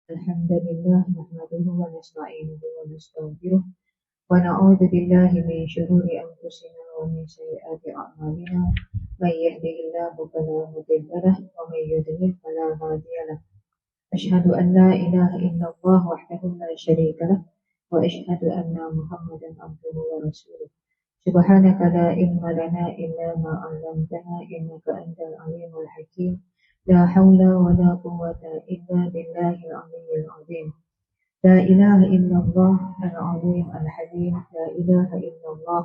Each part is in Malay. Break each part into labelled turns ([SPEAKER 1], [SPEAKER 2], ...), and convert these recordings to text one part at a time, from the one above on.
[SPEAKER 1] Alhamdulillah nahmaduhu wa nasta'inuhu wa nastaghfiruh wa na'udzu billahi min shururi anfusina wa min sayyiati a'malina may yahdihillahu fala mudilla lahu wa may yudlil fala hadiya lahu asyhadu an la ilaha illallah wahdahu la syarika lahu wa asyhadu anna Muhammadan abduhu wa rasuluh subhanaka la ilma lana illa ma 'allamtana innaka antal alimul hakim la haula wa la quwwata illa billahil aliyyil azim. La ilaha illallah al-azim al-halim. La ilaha illallah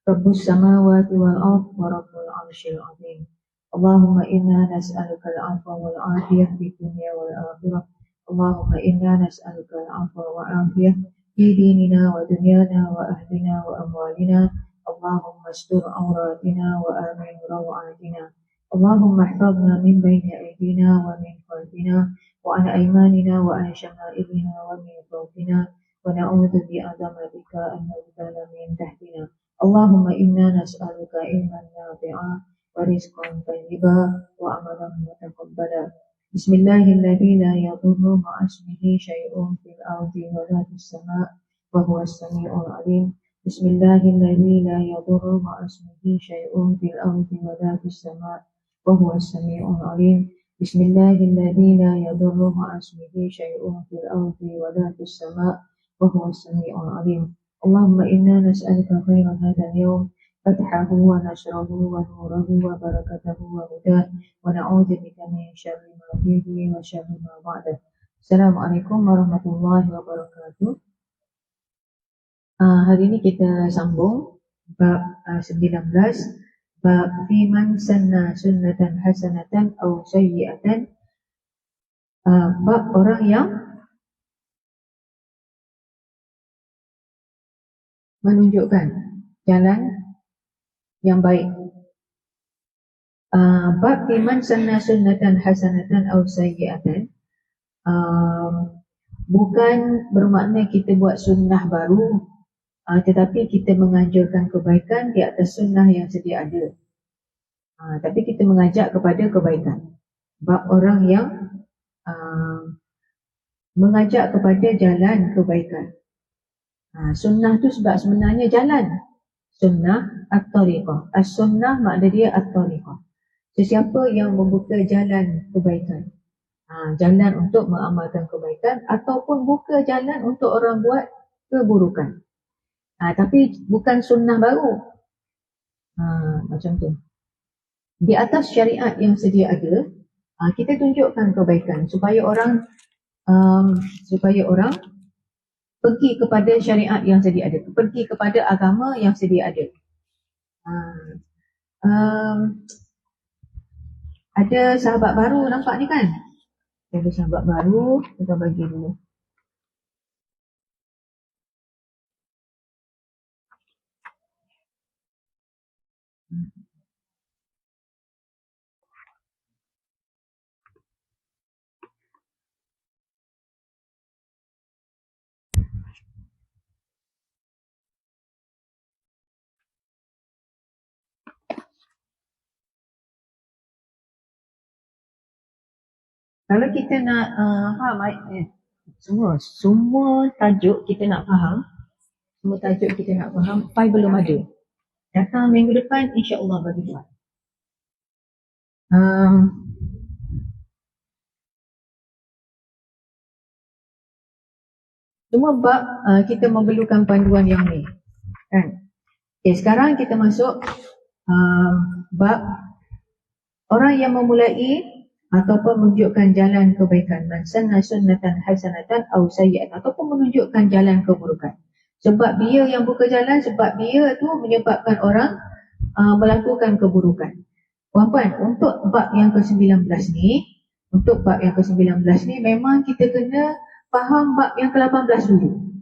[SPEAKER 1] Rabbus samawati wal ard wa rabbul arsyil azim. Allahumma inna nas'aluka al-'afwa wal 'afiyah fid dunya wal akhirah. Allahumma inna nas'aluka al-'afwa wal 'afiyah fi dinina wa dunyana wa ahlina wa amwalina. Allahumma astur awratina wa amin rawatina. Allahumma ihfazna min bayni aydina wa min khalfina wa an aymanina wa an shama'ilina wa min fawqina wa na'udzu bi'azamatika an nughtala min tahtina. Allahumma inna nas'aluka ilman nafi'a wa rizqan thayyiban wa amalan mutaqabbala. Bismillahilladzi la yadurru ma'a ismihi syai'un fil ardi wa la fis sama' wa huwas sami'ul 'alim. Bismillahilladzi la yadurru ma'a ismihi syai'un fil ardi wa la fis sama' wa huwas sami'ul 'alim. Bismillahilladzi la yadurru ma'a ismihi syai'un fil ardi wa la fis sama' wa huwas sami'ul 'alim. Allahumma inna nas'aluka khairan hadzal yawm fathahu wa nasrahu wa nurahu wa barakatahu wa hudahu wa na'udzu bika min syarri ma fihi wa syarri ma ba'dahu. Assalamualaikum warahmatullahi wabarakatuh. Hari ini kita sambung bab 19, bab fiman sanna sunnatan hasanatan aw sayyi'atan. Bab orang yang menunjukkan jalan yang baik. Bab fiman sanna sunnatan hasanatan aw sayyi'atan bukan bermakna kita buat sunnah baru, tetapi kita menganjurkan kebaikan di atas sunnah yang sedia ada. Tapi kita mengajak kepada kebaikan. Bab orang yang mengajak kepada jalan kebaikan. Sunnah tu sebab sebenarnya jalan. Sunnah at-tariqah. As-sunnah makna dia at-tariqah. Sesiapa yang membuka jalan kebaikan, jalan untuk mengamalkan kebaikan, ataupun buka jalan untuk orang buat keburukan. Tapi bukan sunnah baru. Macam tu. Di atas syariat yang sedia ada, kita tunjukkan kebaikan supaya orang pergi kepada syariat yang sedia ada, pergi kepada agama yang sedia ada. Ada sahabat baru nampak ni kan? Ada sahabat baru, kita bagi dulu. Kalau kita nak faham semua tajuk kita nak faham, file belum ada. Datang minggu depan insya-Allah bagi file. Semua bab kita memerlukan panduan yang ni, kan? Okay, sekarang kita masuk bab orang yang memulai ataupun menunjukkan jalan kebaikan, man sanna sunnatan hasanatan aw sayyi'atan, ataupun menunjukkan jalan keburukan. Sebab dia yang buka jalan, sebab dia tu menyebabkan orang melakukan keburukan. Puan-puan, untuk bab yang ke-19 ni, memang kita kena faham bab yang ke-18 dulu.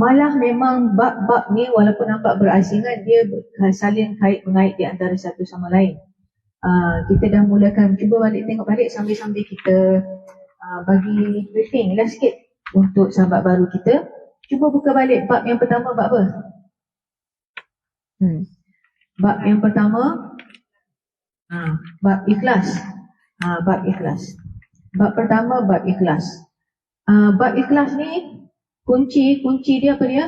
[SPEAKER 1] Malah memang bab-bab ni walaupun nampak berasingan, dia saling kait-mengait di antara satu sama lain. Kita dah mulakan, cuba tengok balik sambil-sambil kita bagi briefing lah sikit untuk sahabat baru kita. Cuba buka balik bab yang pertama, bab apa? Bab yang pertama, bab ikhlas. Bab ikhlas. Bab pertama, bab ikhlas. Bab ikhlas ni kunci dia apa dia?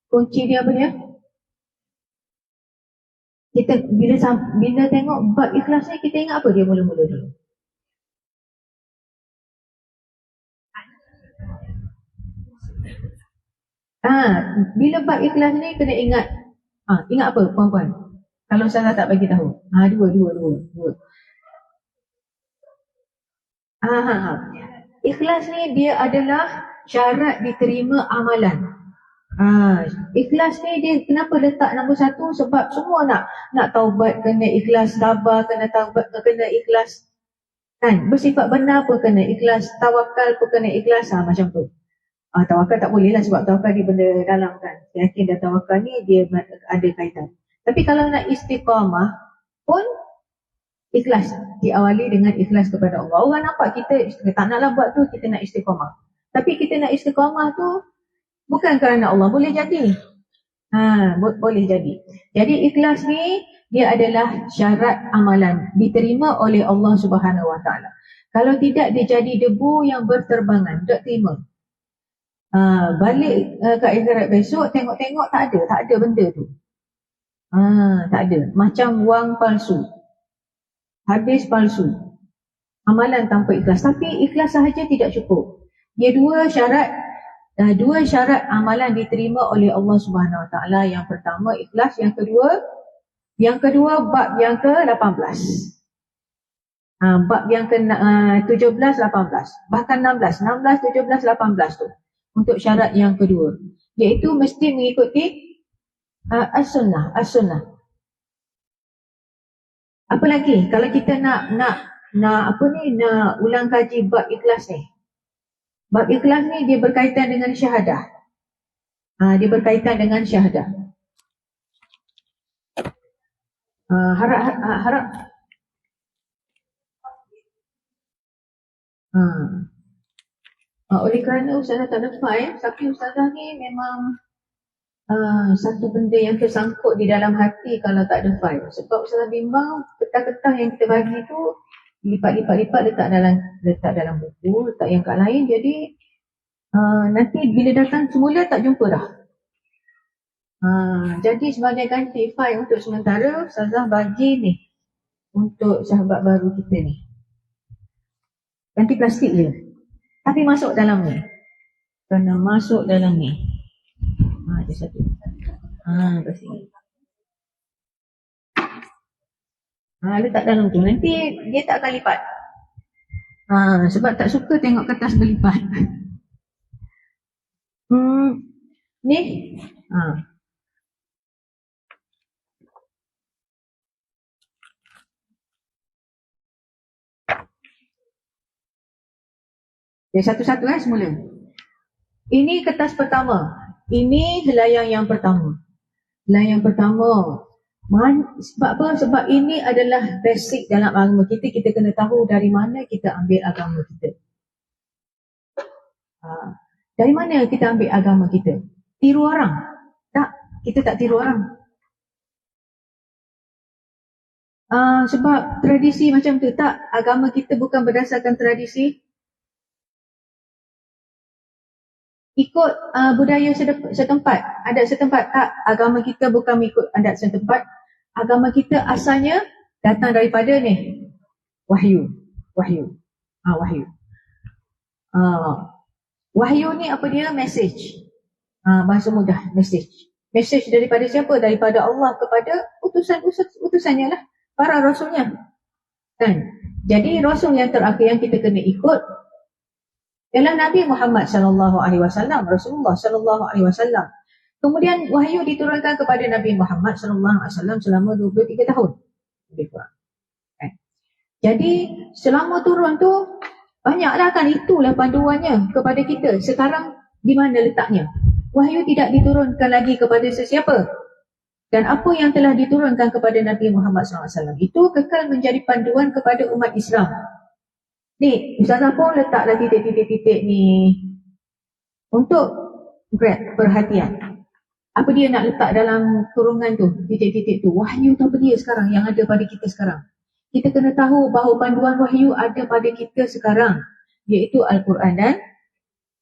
[SPEAKER 1] Kunci dia apa dia? Kita bila tengok bab ikhlas ni, kita ingat apa dia mula-mula dulu? Bila bab ikhlas ni kena ingat. Ingat apa puan-puan? Kalau saya tak bagi tahu. Dua. Ikhlas ni dia adalah syarat diterima amalan. Ikhlas ni dia kenapa letak nombor satu? Sebab semua nak taubat kena ikhlas, sabar kena taubat kena ikhlas, kan? Bersifat benar pun kena ikhlas, tawakal pun kena ikhlas, macam tu. Tawakal tak boleh lah sebab tawakal dia benda dalam, kan? Yakin dan tawakal ni dia ada kaitan. Tapi kalau nak istiqamah pun ikhlas, diawali dengan ikhlas kepada Allah. Orang nampak kita tak naklah buat tu, kita nak istiqamah. Tapi kita nak istiqamah tu bukan kerana Allah, boleh jadi. Boleh jadi. Jadi ikhlas ni dia adalah syarat amalan diterima oleh Allah Subhanahu Wa Taala. Kalau tidak, dia jadi debu yang berterbangan, tak terima. Balik ke akhirat besok, tengok-tengok tak ada benda tu. Tak ada. Macam wang palsu, habis palsu. Amalan tanpa ikhlas. Tapi ikhlas sahaja tidak cukup. Dia dua syarat amalan diterima oleh Allah Subhanahu Wa Taala. Yang pertama ikhlas, yang kedua bab yang ke-18. Bab yang ke-17, 18, bahkan 16, 17, 18 tu untuk syarat yang kedua, iaitu mesti mengikuti as-sunnah. Apa lagi kalau kita nak ulang kaji bab ikhlas ni? Bab ikhlas ni dia berkaitan dengan syahadah. Harap oleh kerana Ustazah tak ada file, tapi Ustazah ni memang satu benda yang tersangkut di dalam hati kalau tak ada file. Sebab Ustazah bimbang kertas-kertas yang kita bagi tu lipat letak dalam buku, letak yang kat lain. Jadi nanti bila datang semula tak jumpa dah. Jadi sebagai ganti file untuk sementara, Ustazah bagi ni untuk sahabat baru kita ni. Ganti plastik je, tapi masuk dalam ni. Kena masuk dalam ni. Ada satu. Plastik. Letak dalam tu. Nanti dia tak akan lipat. Sebab tak suka tengok kertas berlipat. Ni. Satu-satu semula. Ini kertas pertama. Ini helaian yang pertama. Sebab apa? Sebab ini adalah basic dalam agama kita. Kita kena tahu dari mana kita ambil agama kita. Dari mana kita ambil agama kita? Tiru orang? Tak, kita tak tiru orang. Sebab tradisi macam tu, tak. Agama kita bukan berdasarkan tradisi. Ikut budaya setempat, adat setempat, tak. Agama kita bukan mengikut adat setempat. Agama kita asalnya datang daripada ni, wahyu. Wahyu ni apa dia? Message. Bahasa mudah, message. Message daripada siapa? Daripada Allah kepada utusannya lah, para rasulnya, kan? Jadi rasul yang terakhir yang kita kena ikut ialah Nabi Muhammad sallallahu alaihi wasallam, Rasulullah sallallahu alaihi wasallam. Kemudian wahyu diturunkan kepada Nabi Muhammad sallallahu alaihi wasallam selama 23 tahun. Lebih kurang. Jadi selama turun tu banyaklah, kan, itulah panduannya kepada kita. Sekarang di mana letaknya? Wahyu tidak diturunkan lagi kepada sesiapa. Dan apa yang telah diturunkan kepada Nabi Muhammad sallallahu alaihi wasallam itu kekal menjadi panduan kepada umat Islam. Ni, Ustazah pun letaklah titik-titik ni untuk grab perhatian. Apa dia nak letak dalam kurungan tu, titik-titik tu? Wahyu tu apa dia sekarang yang ada pada kita sekarang? Kita kena tahu bahawa panduan wahyu ada pada kita sekarang, iaitu Al-Quran dan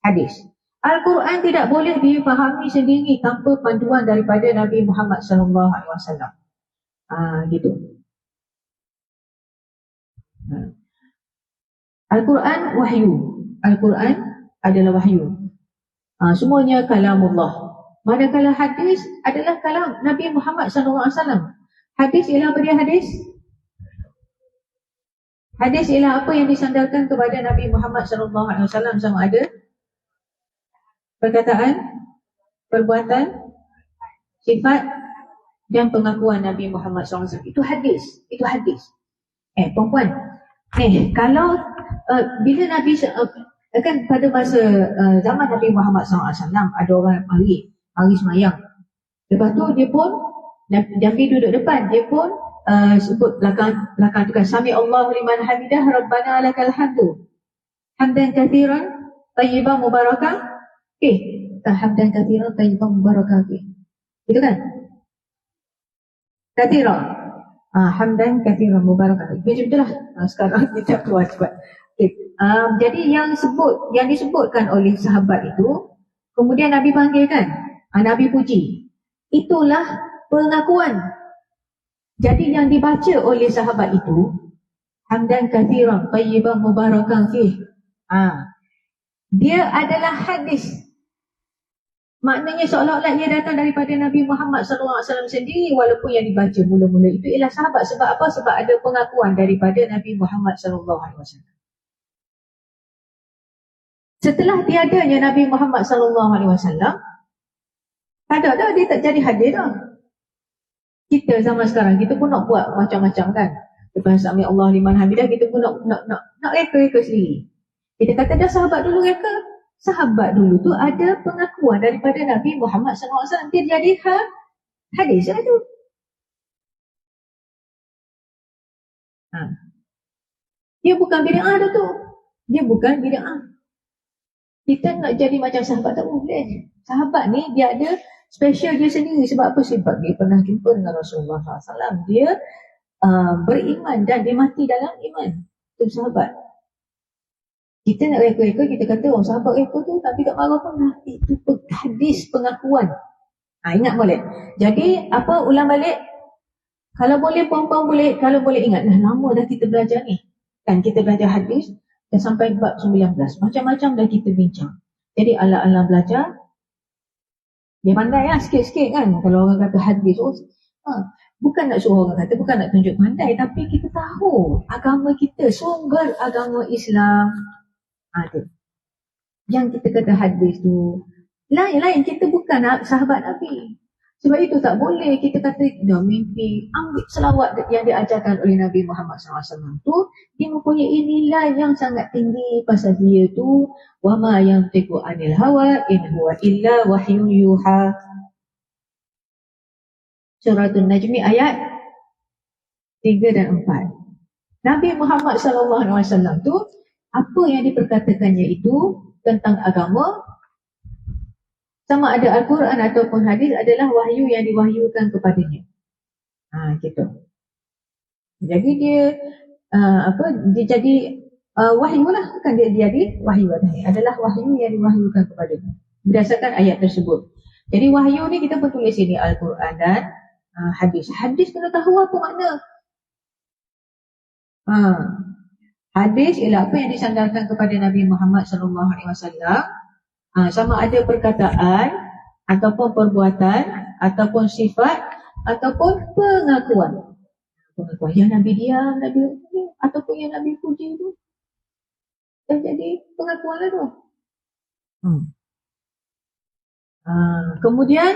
[SPEAKER 1] Hadis. Al-Quran tidak boleh difahami sendiri tanpa panduan daripada Nabi Muhammad SAW. Gitu. Al-Quran wahyu. Al-Quran adalah wahyu. Semuanya kalamullah. Manakala hadis adalah kalam Nabi Muhammad SAW. Hadis ialah apa dia hadis? Hadis ialah apa yang disandarkan kepada Nabi Muhammad SAW, sama ada perkataan, perbuatan, sifat dan pengakuan Nabi Muhammad SAW. Itu hadis. Itu hadis. Perempuan. Kalau bila Nabi kan pada masa zaman Nabi Muhammad SAW ada orang mari semayang. Lepas tu dia pun Nabi duduk depan, dia pun sebut belakang tu kan, Sami Allahu liman hamidah Rabbana lakal hamdu hamdan katsiran tayyiban mubarakan hamdan katsiran tayyiban mubarakan itu kan katsiran hamdan katsiran mubarakan macam itulah. Sekarang kita keluar cepat. Jadi yang disebutkan oleh sahabat itu, kemudian Nabi panggilkan, Nabi puji, itulah pengakuan. Jadi yang dibaca oleh sahabat itu, hamdan katsiran tayyiban mubarakan fih, dia adalah hadis. Maknanya seolah-olah ia datang daripada Nabi Muhammad SAW sendiri, walaupun yang dibaca mula-mula itu ialah sahabat. Sebab apa? Sebab ada pengakuan daripada Nabi Muhammad SAW. Setelah tiadanya Nabi Muhammad SAW, ada dia tak jadi hadis dah. Kita zaman sekarang, kita pun nak buat macam-macam kan. Lepas Sami Allah liman hamidah, kita pun nak reka-reka sendiri. Kita kata dah sahabat dulu reka. Sahabat dulu tu ada pengakuan daripada Nabi Muhammad SAW. Dia jadi hadis lah tu. Dia bukan bid'ah dah tu. Dia bukan bid'ah. Kita nak jadi macam sahabat tak boleh. Sahabat ni dia ada special dia sendiri. Sebab apa? Sebab dia pernah jumpa dengan Rasulullah SAW. Dia beriman dan dia mati dalam iman. Itu sahabat. Kita nak reka-reka, kita kata sahabat reka tu tapi tak marah pun lah. Itu hadis pengakuan. Ingat boleh. Jadi ulang balik. Kalau boleh perempuan boleh, kalau boleh ingat, lama dah kita belajar ni. Kan kita belajar hadis dah sampai bab 19. Macam-macam dah kita bincang. Jadi ala-ala belajar, dia pandai lah sikit-sikit kan. Kalau orang kata hadis, bukan nak suruh orang kata, bukan nak tunjuk pandai, tapi kita tahu agama kita, sumber agama Islam. Yang kita kata hadis tu lain-lain, kita bukan sahabat Nabi. Sebab itu tak boleh kita kata dah mimpi. Ambil selawat yang diajarkan oleh Nabi Muhammad SAW tu, dia mempunyai nilai yang sangat tinggi. Pasal dia tu wa ma yantiqu anil hawa in huwa illa wahyun yuha. Suratul Najmi ayat 3 dan 4. Nabi Muhammad SAW tu, apa yang diperkatakannya itu tentang agama, sama ada Al-Quran ataupun hadis, adalah wahyu yang diwahyukan kepadanya. Gitu. Jadi dia dia jadi wahyu lah, kan dia jadi wahyu adalah wahyu yang diwahyukan kepadanya berdasarkan ayat tersebut. Jadi wahyu ni kita pun tulis sini Al-Quran dan hadis. Hadis kena tahu apa makna. Hadis ialah apa yang disandarkan kepada Nabi Muhammad SAW, sama ada perkataan ataupun perbuatan ataupun sifat ataupun pengakuan. Yang Nabi diam, Nabi ataupun yang Nabi puji itu dah jadi pengakuan lah tu. Kemudian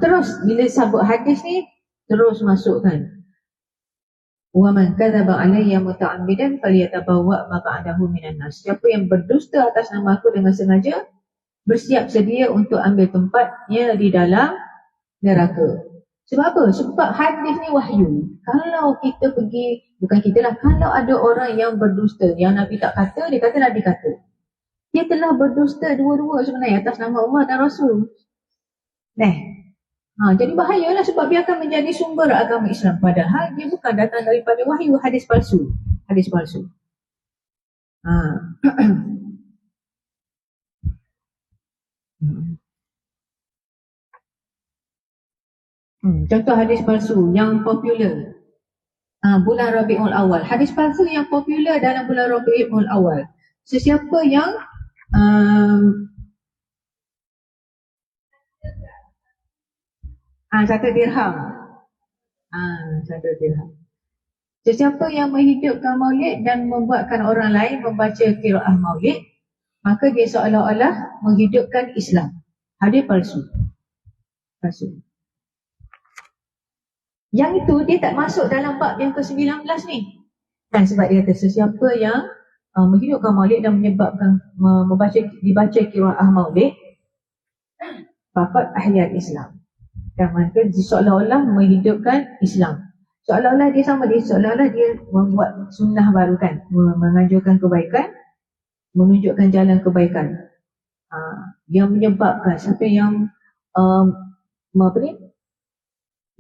[SPEAKER 1] terus bila sabut hadis ni terus masukkan wa man kadzaba alayya muta'ammidan falyatabawwa maq'adahu minan nas. Siapa yang berdusta atas nama aku dengan sengaja, bersiap sedia untuk ambil tempatnya di dalam neraka. Sebab apa? Sebab hadis ni wahyu. Kalau kita pergi, bukan kita lah, kalau ada orang yang berdusta, yang Nabi tak kata, dia kata Nabi kata, dia telah berdusta dua-dua sebenarnya atas nama Allah dan Rasul. Jadi bahayalah, sebab dia akan menjadi sumber agama Islam, padahal dia bukan datang daripada wahyu. Hadis palsu. Contoh hadis palsu yang popular. Bulan Rabiul Awal. Hadis palsu yang popular dalam bulan Rabiul Awal. Sesiapa yang satu dirham. Satu dirham. Sesiapa yang menghidupkan maulid dan membuatkan orang lain membaca qiraah maulid, maka dia seolah-olah menghidupkan Islam. Hadis palsu. Palsu. Yang itu dia tak masuk dalam bab yang ke-19 ni. Kan sebab dia kata sesiapa yang menghidupkan maulid dan dibaca qiraah maulid, faqad ahya Islam. Dan maka seolah-olah menghidupkan Islam. Seolah-olah dia membuat sunnah baru kan, menganjurkan kebaikan, menunjukkan jalan kebaikan. Yang menyebabkan siapa yang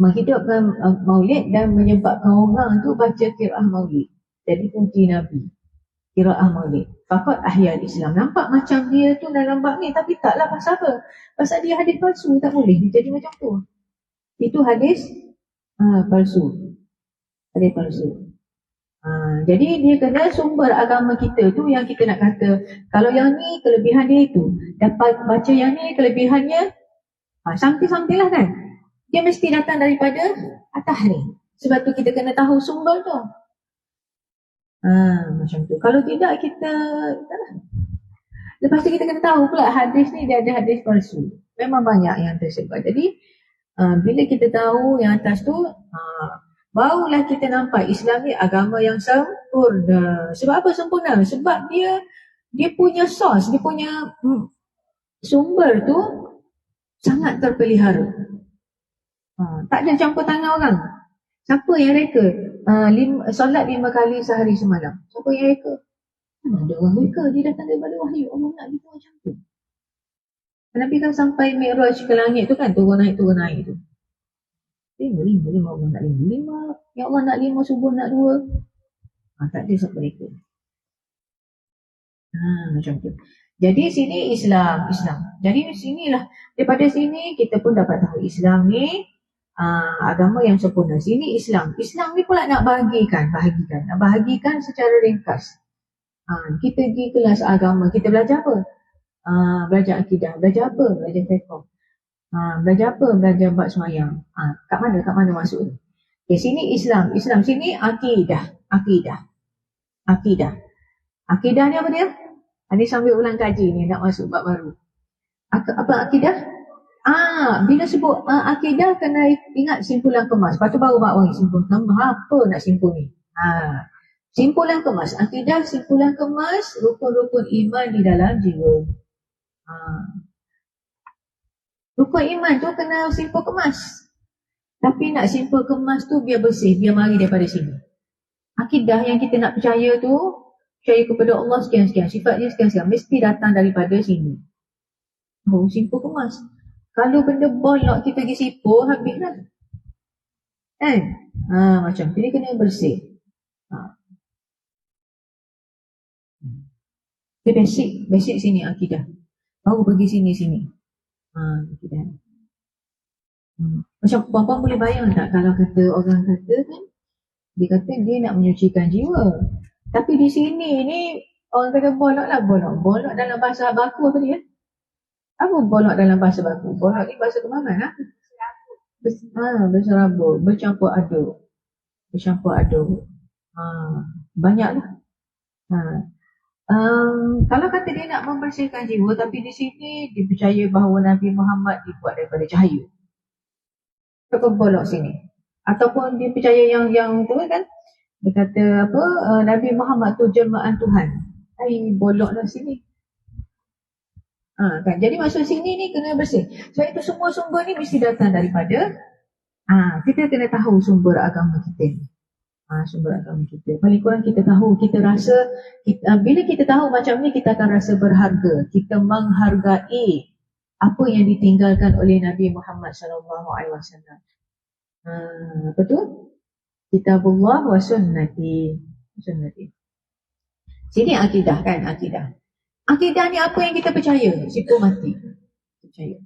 [SPEAKER 1] menghidupkan maulid dan menyebabkan orang tu baca qiraah maulid. Jadi kunci Nabi qiraah maulid. Faqad ahya Islam. Nampak macam dia tu dalam bab ni, tapi taklah. Pasal apa? Pasal dia hadis palsu, tak boleh dia jadi macam tu. Itu hadis palsu. Hadis palsu. Jadi dia kena sumber agama kita tu yang kita nak kata, kalau yang ni kelebihan dia itu, dapat baca yang ni kelebihannya something lah kan. Dia mesti datang daripada atas ni. Sebab tu kita kena tahu sumber tu. Macam tu. Kalau tidak kita lepas tu kita kena tahu pula hadis ni dia ada hadis palsu. Memang banyak yang tersebar. Jadi bila kita tahu yang atas tu, barulah kita nampak Islam ni agama yang sempurna. Sebab apa sempurna? Sebab dia punya source, dia punya sumber tu sangat terpelihara. Tak ada campur tangan orang. Siapa yang reka solat 5 kali sehari semalam? Siapa yang reka? Mana ada orang reka? Dia datang daripada wahyu. Allah nak gitu macam tu. Nabi kan sampai Mi'raj ke langit tu kan, turun naik tu. 5 Allah nak 5. Ya Allah nak 5, subuh nak 2. Tak ada siapa reka. Macam tu. Jadi sini Islam. Jadi sinilah, daripada sini kita pun dapat tahu Islam ni agama yang sempurna. Sini Islam ni pula nak bahagikan secara ringkas. Kita pergi kelas agama, kita belajar apa? Belajar akidah. Belajar apa? Belajar fiqh. Belajar apa? Belajar bab sembahyang. Kat mana masuk ni? Okay, sini Islam, sini akidah. Akidah ni apa dia? Ini sambil ulang kaji ni, nak masuk bab baru. Apa akidah? Bila sebut akidah, kena ingat simpulan kemas. Lepas tu baru bagi simpulan kemas. Apa nak simpul ni? Simpulan kemas. Akidah, simpulan kemas, rukun-rukun iman di dalam jiwa. Rukun iman tu kena simpul kemas. Tapi nak simpul kemas tu biar bersih, biar mari daripada sini. Akidah yang kita nak percaya tu, percaya kepada Allah sekian-sekian, sifat dia sekian-sekian, mesti datang daripada sini. Simpul kemas. Kalau benda bolok kita pergi sipur, habislah. Macam tu. Jadi kena bersih. Dia basic sini akidah. Baru pergi sini. Akidah. Macam puan-puan boleh bayang tak kalau orang kata kan, dia kata dia nak menyucikan jiwa. Tapi di sini ni orang kata bolok lah. Bolok dalam bahasa baku apa dia? Apa bolok dalam bahasa baku? Bolok ni bahasa kemana? Berserabut, bercampur aduk. Banyaklah. Kalau kata dia nak membersihkan jiwa, tapi di sini dipercaya bahawa Nabi Muhammad dibuat daripada cahaya. Apa bolok sini? Ataupun dia percaya yang tu kan? Dia kata apa? Nabi Muhammad tu jelmaan Tuhan. Boloklah sini. Kan? Jadi masuk sini ni kena bersih. Sebab itu semua sumber ni mesti datang daripada kita kena tahu sumber agama kita ni. Sumber agama kita. Paling kurang kita tahu, kita rasa bila kita tahu macam ni, kita akan rasa berharga. Kita menghargai apa yang ditinggalkan oleh Nabi Muhammad SAW. Apa tu? Kitabullah wa sunnati. Sini akidah kan, akidah. Akidah ni apa yang kita percaya, sipur mati. Percaya.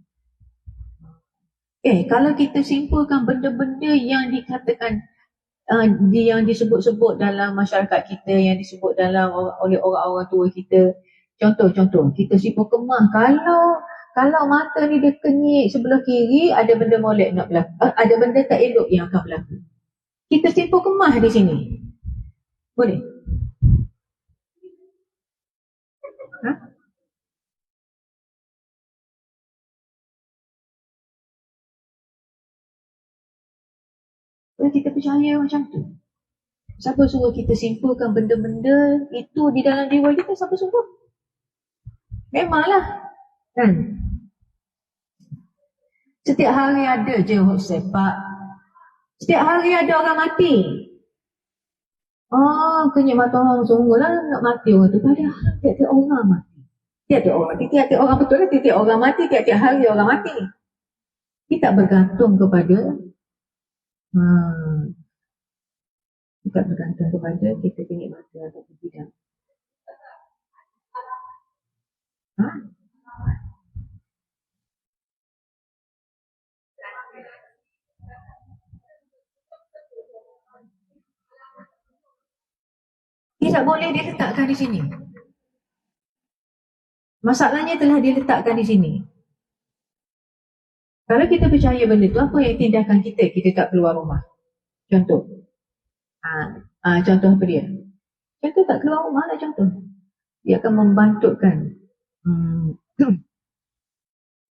[SPEAKER 1] Kalau kita simpulkan benda-benda yang dikatakan yang disebut-sebut dalam masyarakat kita, yang disebut oleh orang-orang tua kita, contoh-contoh kita simpul kemah, kalau mata ni dia kenyik sebelah kiri, ada benda molek nak berlaku, ada benda tak elok yang akan berlaku. Kita simpul kemah di sini, boleh? Kita percaya macam tu. Siapa suruh kita simpulkan benda-benda itu di dalam jiwa kita? Siapa suruh? Memanglah, kan? Setiap hari ada je sepak. Setiap hari ada orang mati. Kenyik mata orang sungguhlah nak mati orang tu. Padahal tiap-tiap orang mati. Tiap-tiap orang mati. Tiap-tiap orang, betul lah, tiap-tiap orang mati. Tiap-tiap hari orang mati. Kita bergantung kepada kita bergantung kepada kita kenyik mata atau tidak. Tidak boleh diletakkan di sini. Masalahnya telah diletakkan di sini. Kalau kita percaya benda tu, apa yang tindakan kita? Kita tak keluar rumah. Contoh. Contoh apa dia? Contoh tak keluar rumah lah contoh. Dia akan membantutkan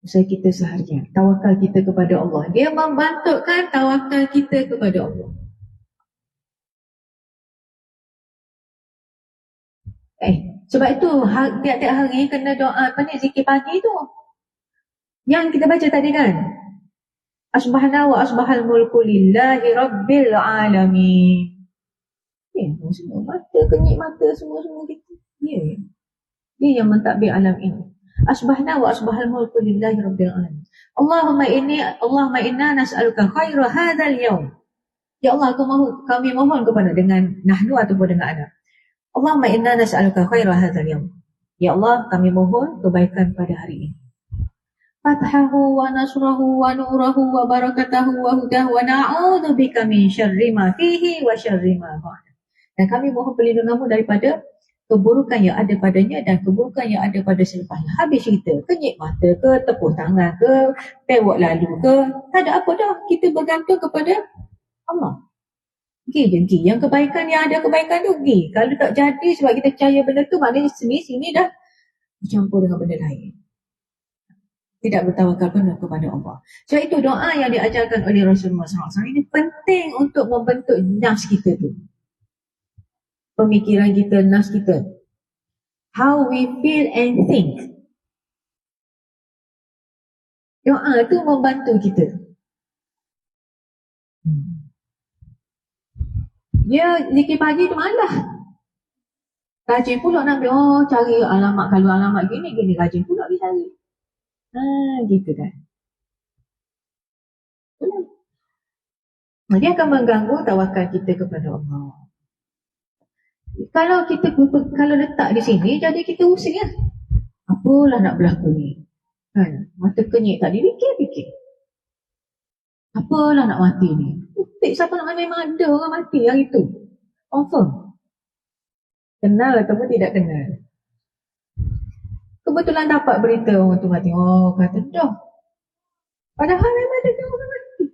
[SPEAKER 1] usaha kita seharian. Tawakal kita kepada Allah. Dia membantutkan tawakal kita kepada Allah. Sebab itu tiap-tiap hari kena doa zikir pagi tu. Yang kita baca tadi kan. Asbahna wa asbahal mulku lillahi rabbil alamin. Semua mata, kenyik mata semua kita. Dia yang mentadbir alam ini. Asbahna wa asbahal mulku lillahi rabbil alamin. Allahumma inna nas'aluka khaira hadzal yaum. Ya Allah, kami mohon kepada dengan nahnu ataupun dengan ana. Allahumma inna nas'aluka khaira hadzal yaum. Ya Allah, kami mohon kebaikan pada hari ini. Fathahu wa nasrahu wa nurahu wa barakatahu wa hudahu wa na'udzubika min syarri ma fihi wa syarri ma ba'da. Dan kami mohon perlindunganmu daripada keburukan yang ada padanya dan keburukan yang ada pada selepasnya. Habis cerita, kenyik mata ke, tepuk tangan ke, pewak lalu ke, tak ada apa dah. Kita bergantung kepada Allah. Pergi. Yang kebaikan, yang ada kebaikan tu pergi. Kalau tak jadi sebab kita percaya benda tu, maknanya sini dah bercampur dengan benda lain. Tidak bertawakal penuh kepada Allah. Sebab itu doa yang diajarkan oleh Rasulullah SAW ini penting untuk membentuk nafs kita tu. Pemikiran kita, nafs kita. How we feel and think. Doa tu membantu kita. Dia zikir pagi tu malah. Rajin pula nak ambil, cari alamat. Kalau alamat gini, rajin pula pergi cari. Gitu kan. Dia akan mengganggu tawakal kita kepada Allah. Kalau letak di sini, jadi kita usik lah. Apalah nak berlaku ni? Kan? Mata kenyik tadi, fikir. Apalah nak mati ni? Siapa nak mati? Memang ada orang mati hari tu. Confirm. Kenal ataupun tidak kenal. Kebetulan dapat berita orang tu mati. Kata dah. Padahal memang ada orang mati.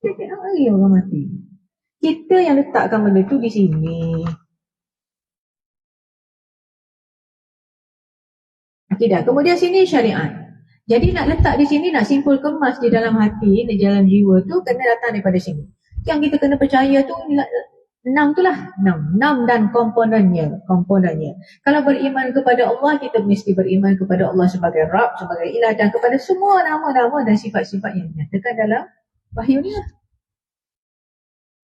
[SPEAKER 1] Setiap hari orang mati. Kita yang letakkan benda tu di sini. Tidak. Kemudian sini syariat. Jadi nak letak di sini, nak simpul kemas di dalam hati, di dalam jiwa tu, kena datang daripada sini. Yang kita kena percaya tu, 6 tu lah. 6 dan komponennya. Kalau beriman kepada Allah, kita mesti beriman kepada Allah sebagai Rabb, sebagai Ilah, dan kepada semua nama-nama dan sifat-sifat yang dinyatakan dalam wahyu ni lah.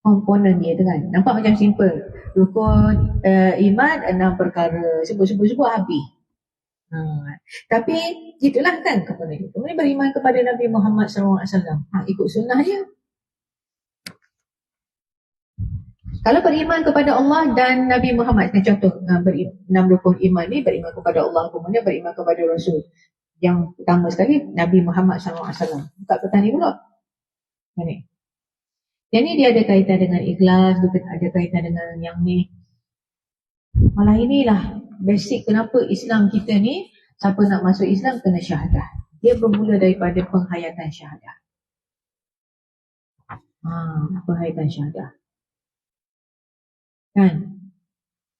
[SPEAKER 1] Komponennya tu kan. Nampak macam simple. Rukun iman, 6 perkara. Sebut-sebut habis. Tapi itulah kan komponen. Kemudian beriman kepada Nabi Muhammad SAW. Ikut sunnah dia. Kalau beriman kepada Allah dan Nabi Muhammad, contoh 6 rukun iman ni, beriman kepada Allah, kemudian beriman kepada Rasul. Yang pertama sekali, Nabi Muhammad SAW. Buka petang ni pula. Kan? Yang ni dia ada kaitan dengan ikhlas, dia ada kaitan dengan yang ni. Malah inilah basic kenapa Islam kita ni, siapa nak masuk Islam kena syahadah. Dia bermula daripada penghayatan syahadah. Penghayatan syahadah. Kan?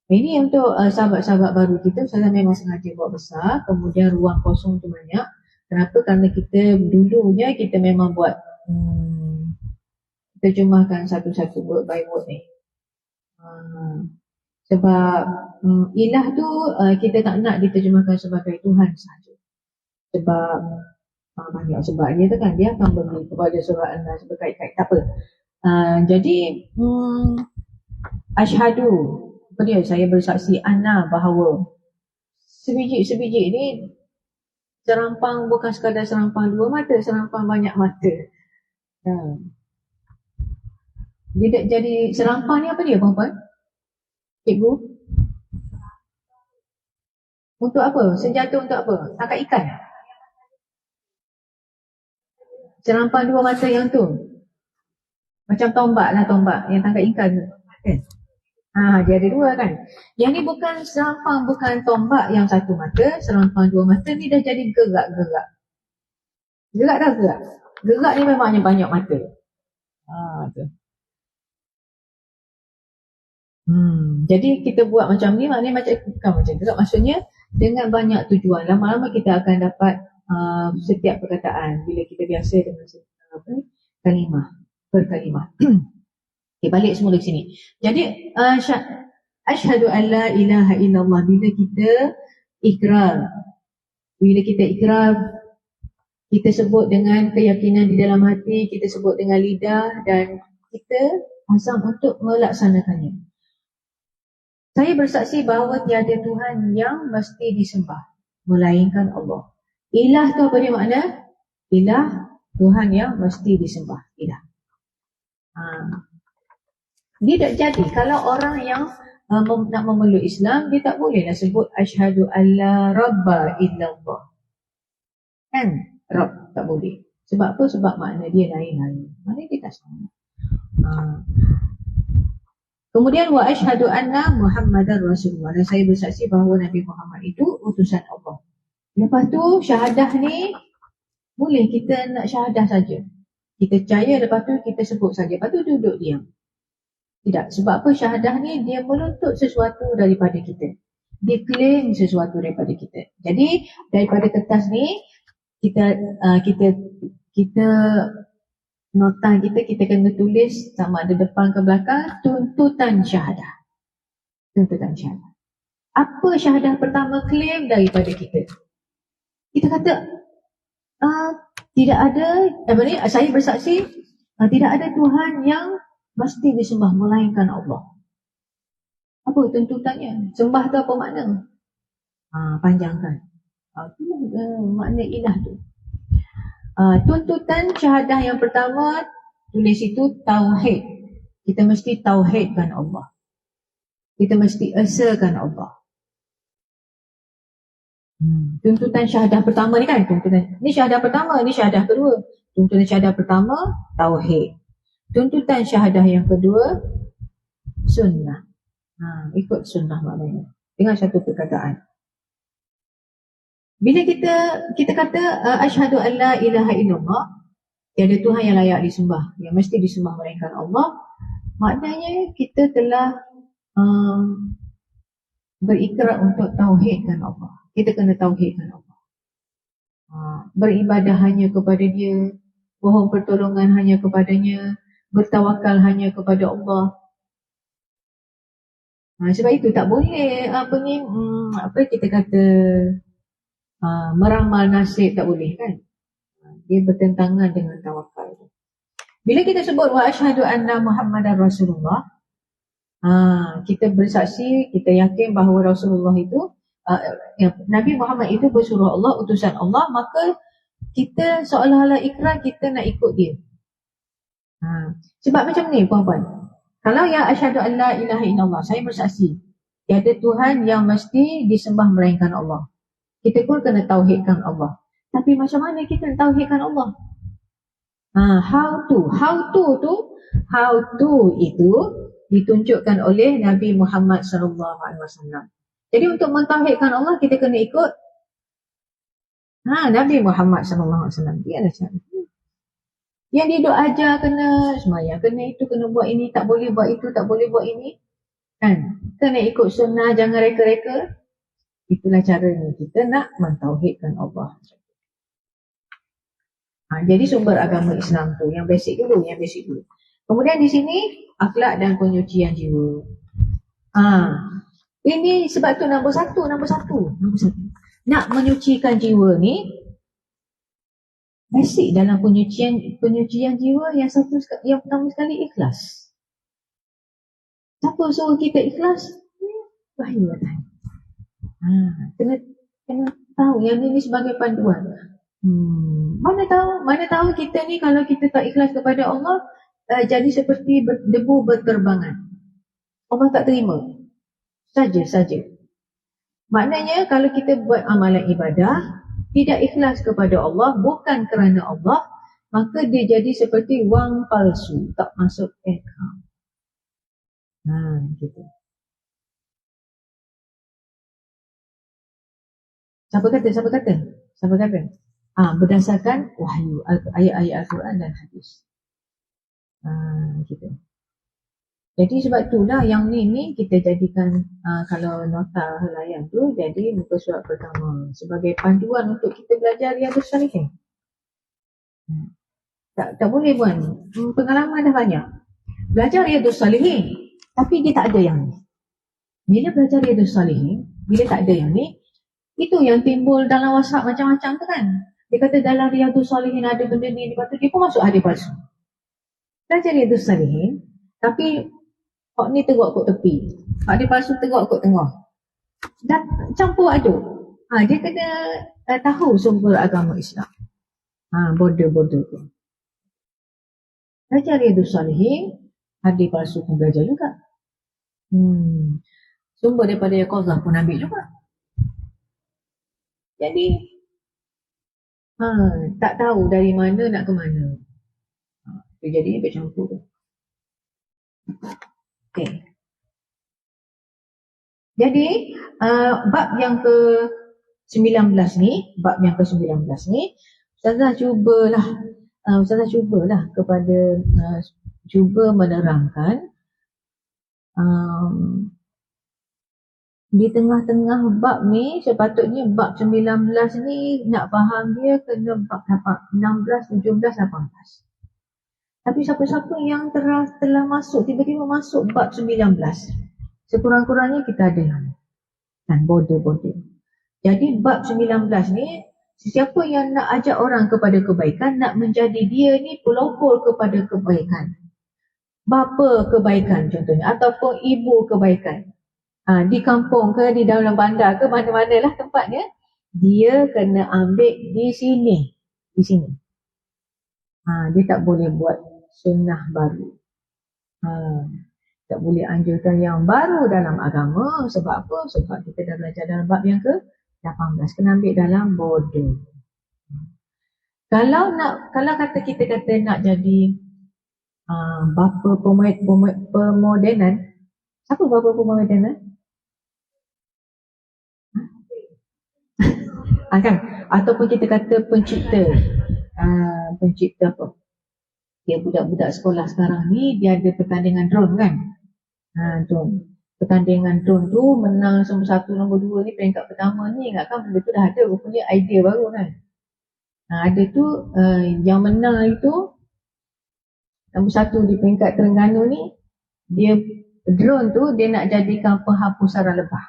[SPEAKER 1] Ini untuk sahabat-sahabat baru kita, saya memang sengaja buat besar, kemudian ruang kosong tu banyak. Kenapa? Kerana kita dulunya kita memang buat terjemahkan satu-satu word by word ni. Sebab ilah tu kita tak nak diterjemahkan sebagai Tuhan sahaja. Sebab banyak sebab dia tu kan, dia akan beri kepada surah An-Nas berkait-kait, tak apa. Jadi asyhadu, apa dia, saya bersaksi ana bahawa sebiji-sebiji ni serampang, bukan sekadar serampang dua mata, serampang banyak mata. Jadi serampang ni apa dia, puan-puan? Cikgu? Untuk apa? Senjata untuk apa? Tangkap ikan? Serampang dua mata yang tu macam tombak lah, tombak yang tangkap ikan kan? Dia ada dua kan. Yang ni bukan serampang, bukan tombak yang satu mata, serampang dua mata ni dah jadi gerak-gerak. Gerak dah gerak. Gerak ni memangnya banyak mata. Tu. Jadi kita buat macam ni, maknanya bukan macam gerak, maksudnya dengan banyak tujuan. Lama-lama kita akan dapat setiap perkataan bila kita biasa dengan kalimah per kalimah. Okay, balik semula ke sini. Jadi asyhadu an la ilaha illallah, bila kita ikrar, kita sebut dengan keyakinan di dalam hati, kita sebut dengan lidah, dan kita azam untuk melaksanakannya. Saya bersaksi bahawa tiada Tuhan yang mesti disembah melainkan Allah. Ilah tu apa dia makna? Ilah, Tuhan yang mesti disembah. Ilah. Dia tak jadi. Kalau orang yang nak memeluk Islam, dia tak bolehlah sebut asyhadu alla rabba illallah. Kan? Rabb tak boleh. Sebab apa? Sebab makna dia lain-lain. Maknanya dia tak sama. Kemudian wa asyhadu anna Muhammadar Rasulullah, dan saya bersaksi bahawa Nabi Muhammad itu utusan Allah. Lepas tu syahadah ni boleh kita nak syahadah saja. Kita percaya, lepas tu kita sebut saja. Lepas tu duduk diam. Tidak. Sebab apa? Syahadah ni dia menuntut sesuatu daripada kita. Dia claim sesuatu daripada kita. Jadi daripada kertas ni kita nota kita kena tulis sama ada depan ke belakang tuntutan syahadah. Tuntutan syahadah. Apa syahadah pertama claim daripada kita? Kita kata tidak ada, saya bersaksi tidak ada Tuhan yang mesti disembah melainkan Allah. Apa tuntutannya? Sembah tu apa makna? Panjangkan. Itu makna ilah tu. Tuntutan syahadah yang pertama, tulis itu tauhid. Kita mesti tauhidkan Allah. Kita mesti esakan Allah. Tuntutan syahadah pertama ni kan, ni syahadah pertama, ni syahadah kedua. Tuntutan syahadah pertama, tauhid. Tuntutan syahadah yang kedua, sunnah. Ikut sunnah maknanya. Dengan satu perkataan. Bila kita kata asyhadu an la ilaha illallah, tiada Tuhan yang layak disembah, yang mesti disembah melainkan Allah, maknanya kita telah berikrar untuk tauhidkan Allah. Kita kena tauhidkan Allah. Beribadah hanya kepada Dia, mohon pertolongan hanya kepadanya, bertawakal hanya kepada Allah. Sebab itu tak boleh kita kata meramal nasib, tak boleh kan. Dia bertentangan dengan tawakal. Bila kita sebut wa asyhadu anna Muhammadar Rasulullah, kita bersaksi, kita yakin bahawa Rasulullah itu Nabi Muhammad itu bersuruh Allah, utusan Allah, maka kita seolah-olah ikrar kita nak ikut dia. Sebab macam ni puan-puan, kalau ya asyhadu an la ilaha illallah, saya bersaksi tiada Tuhan yang mesti disembah melainkan Allah, kita pun kena tauhidkan Allah. Tapi macam mana kita nak tauhidkan Allah? How to itu ditunjukkan oleh Nabi Muhammad SAW. Jadi untuk mentauhidkan Allah kita kena ikut Nabi Muhammad SAW. Dia ada cara. Yang dia duk ajar kena semayang, kena itu, kena buat ini, tak boleh buat itu, tak boleh buat ini. Kan? Kena ikut sunnah, jangan reka-reka. Itulah caranya kita nak mentauhidkan Allah. Jadi sumber agama Islam tu yang basic dulu. Kemudian di sini akhlak dan penyucian jiwa. Ini sebab tu nombor satu. Nak menyucikan jiwa ni basic dalam penyucian jiwa yang pertama sekali ikhlas. Siapa suruh kita ikhlas? Bahaya kan. Kena tahu yang ini sebagai panduan. Mana tahu kita ni kalau kita tak ikhlas kepada Allah jadi seperti debu berterbangan. Allah tak terima. Saja. Maknanya kalau kita buat amalan ibadah tidak ikhlas kepada Allah, bukan kerana Allah, maka dia jadi seperti wang palsu, tak masuk account. Gitu. Siapa kata? Berdasarkan wahyu, ayat-ayat Al-Quran dan hadis. Gitu. Jadi sebab itulah yang ni kita jadikan kalau nota helayan tu jadi muka surat pertama sebagai panduan untuk kita belajar Riyadhus Shalihin. Tak boleh pun. Pengalaman dah banyak. Belajar Riyadhus Shalihin tapi dia tak ada yang ni. Bila belajar Riyadhus Shalihin, bila tak ada yang ni, itu yang timbul dalam WhatsApp macam-macam tu kan. Dia kata dalam Riyadhus Shalihin ada benda ni, lepas tu dia pun masuk hadis palsu. Belajar Riyadhus Shalihin tapi hak ni teruk kot tepi, hak dia palsu teruk kot tengah, dan campur aduk. Dia kena tahu sumber agama Islam. Border tu. Belajar Riyadhus Shalihin, hadis palsu pun belajar juga. Sumber daripada Yaqazah pun ambil juga. Jadi tak tahu dari mana nak ke mana. Jadi bercampur tu. Okay. Jadi bab yang ke-19 ni, Ustazah cubalah kepada cuba menerangkan di tengah-tengah bab ni, sepatutnya bab 19 ni nak faham dia kena bab 16, 17, 18. Tapi siapa-siapa yang telah masuk, tiba-tiba masuk bab 19, sekurang-kurangnya kita ada yang dan border. Jadi bab 19 ni, sesiapa yang nak ajak orang kepada kebaikan, nak menjadi dia ni pelopor kepada kebaikan, bapa kebaikan contohnya, ataupun ibu kebaikan, di kampung ke, di dalam bandar ke, mana-manalah tempatnya, dia kena ambil di sini. Dia tak boleh buat sunnah baru. Tak boleh anjurkan yang baru dalam agama. Sebab apa? Sebab kita dah belajar dalam bab yang ke-18. Kena ambil dalam border. Kalau kata kita nak jadi bapa pemodenan. Siapa bapa pemodenan? Kan? Ataupun kita kata pencipta. Pencipta apa? Dia budak-budak sekolah sekarang ni, dia ada pertandingan drone kan? Drone. Pertandingan drone tu menang nombor 1, nombor 2 ni, peringkat pertama ni, ingatkan benda tu dah ada, rupanya idea baru kan? Ada tu, yang menang itu, nombor 1 di peringkat Terengganu ni, dia drone tu, dia nak jadikan penghapus sarang lebah.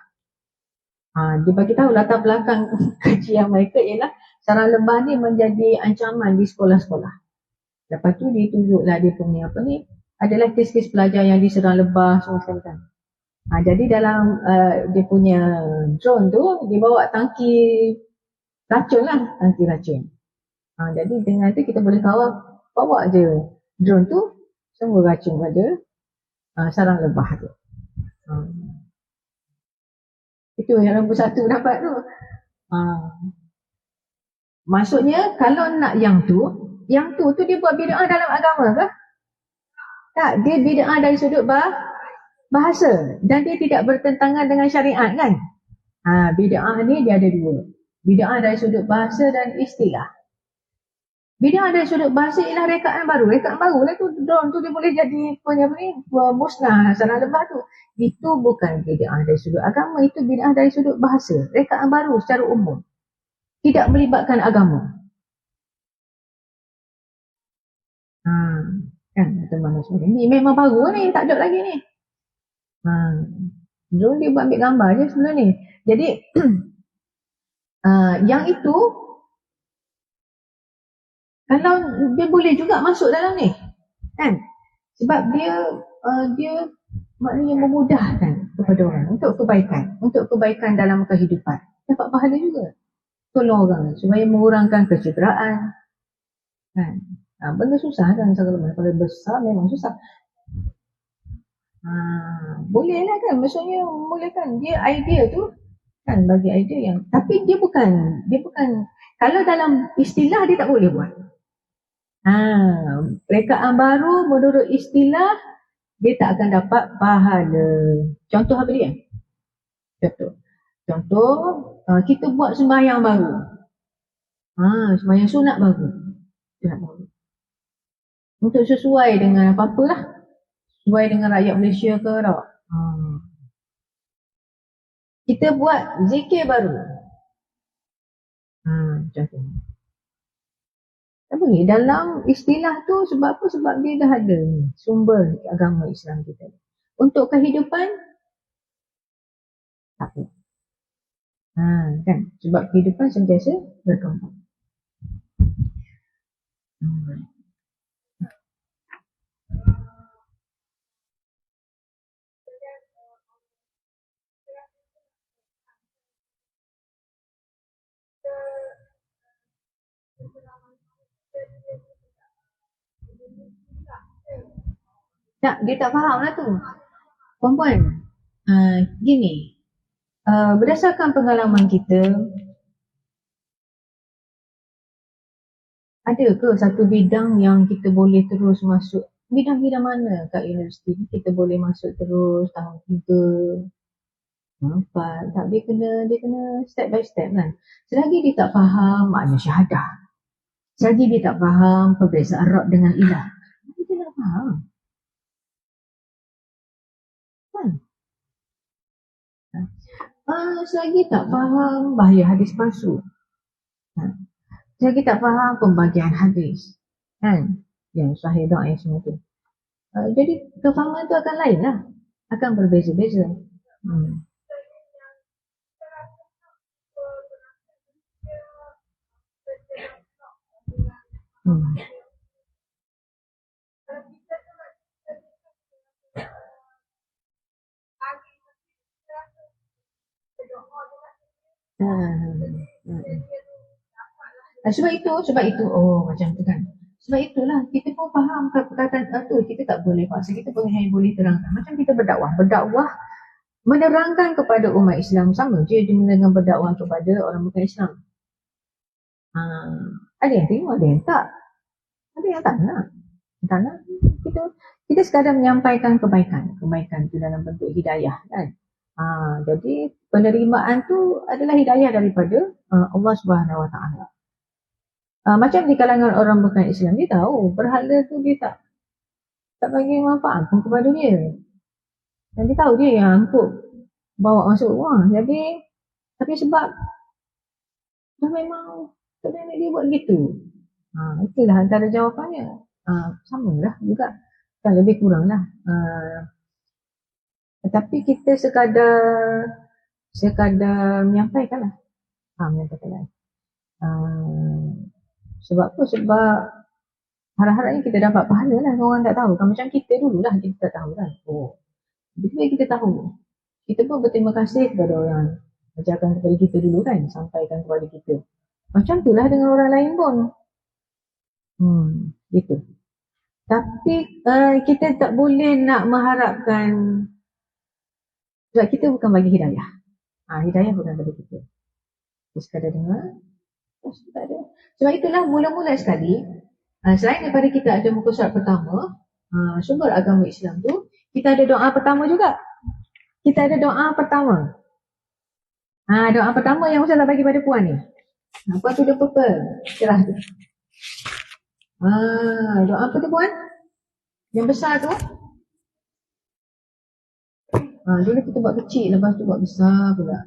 [SPEAKER 1] Dia bagi tahu latar belakang kajian mereka ialah sarang lebah ni menjadi ancaman di sekolah-sekolah. Lepas tu dia tunjuklah dia punya adalah kes-kes pelajar yang diserang lebah semua sekali kan. Jadi dalam dia punya drone tu dia bawa tangki racun. Jadi dengan tu kita boleh kawal, bawa je drone tu semua racun pada sarang lebah tu. Itu yang nombor 1 dapat tu. Maksudnya kalau nak yang tu, Yang tu dia buat bid'ah dalam agama ke? Tak, dia bid'ah dari sudut bahasa dan dia tidak bertentangan dengan syariat kan. Bid'ah ni dia ada dua. Bid'ah dari sudut bahasa dan istilah. Bid'ah dari sudut bahasa ialah rekaan baru. Rekaan baru lah tu, drone tu dia boleh jadi musnah salah lebah tu. Itu bukan bid'ah dari sudut agama, itu bid'ah dari sudut bahasa. Rekaan baru secara umum. Tidak melibatkan agama. Kan teman-teman semua ni memang baru ni, tak ada lagi ni. Drone dia buat ambil gambar je sebenarnya ni. Jadi yang itu kalau dia boleh juga masuk dalam ni kan, sebab dia maknanya memudahkan kepada orang untuk kebaikan dalam kehidupan, dapat pahala juga, tolong orang supaya mengurangkan kecederaan kan. Benda susah kan, kalau besar memang susah. Boleh lah kan, maksudnya boleh kan, dia idea tu kan, bagi idea yang, tapi dia bukan kalau dalam istilah dia tak boleh buat. Rekaan baru menurut istilah dia tak akan dapat pahala. Contoh apa dia? Contoh kita buat sembahyang baru. Sembahyang sunat baru. Untuk sesuai dengan apa-apalah. Sesuai dengan rakyat Malaysia ke tak? Kita buat zikir baru. Contoh. Tak boleh. Dalam istilah tu sebab apa? Sebab dia dah ada sumber agama Islam kita. Untuk kehidupan, tak apa. Kan? Sebab kehidupan sentiasa berkembang. Tak, dia tak faham lah tu. Puan-puan, gini, berdasarkan pengalaman kita, ada ke satu bidang yang kita boleh terus masuk? Bidang-bidang mana kat universiti ni kita boleh masuk terus tahun 3, 4? Tak, dia kena step by step kan. Selagi dia tak faham makna syahadah, selagi dia tak faham perbezaan Rab dengan ilah, dia tak faham. Selagi tak faham bahaya hadis palsu, selagi tak faham pembagian hadis kan, yang sahih dhaif semua tu, jadi kefahaman tu akan lain lah, akan berbeza-beza. Sebab itu macam tu kan. Sebab itulah kita pun faham perkataan tu, kita tak boleh paksa, kita pun hanya boleh terangkan. Macam kita berdakwah menerangkan kepada umat Islam sama je dengan berdakwah kepada orang bukan Islam. Ada yang terima, ada yang tak. Ada yang tak nak. Kita sekadar menyampaikan kebaikan tu dalam bentuk hidayah kan. Jadi penerimaan tu adalah hidayah daripada Allah Subhanahu Wa Taala. Macam di kalangan orang bukan Islam, dia tahu berhala tu dia tak bagi manfaat pun kepada dia. Dan dia tahu dia yang untuk bawa masuk rumah. Jadi, tapi sebab dah memang sebenarnya dia buat gitu. Itulah antara jawapannya. Sama lah juga. Kan lebih kurang lah. Tetapi kita sekadar menyampaikan lah. Menyampaikan lah. Sebab apa? Sebab harap-harapnya kita dapat pahala lah. Orang tak tahu kan. Macam kita dulu lah, kita tak tahu kan. Bila kita tahu, kita pun berterima kasih kepada orang ajarkan kepada kita dulu kan, sampaikan kepada kita. Macam tu lah dengan orang lain pun. Gitu. Tapi kita tak boleh nak mengharapkan, sebab kita bukan bagi hidayah. Hidayah bukan bagi kita. Kita sekadar dengar. Tak ada. Sebab itulah mula-mula sekali Selain daripada kita ada muka surat pertama, sumber agama Islam tu, kita ada doa pertama juga. Kita ada doa pertama. Doa pertama yang Ustazah bagi pada puan ni. Puan tu dia purple. Cerah tu. Doa apa tu puan? Yang besar tu. Dulu kita buat kecil, lepas tu buat besar pula.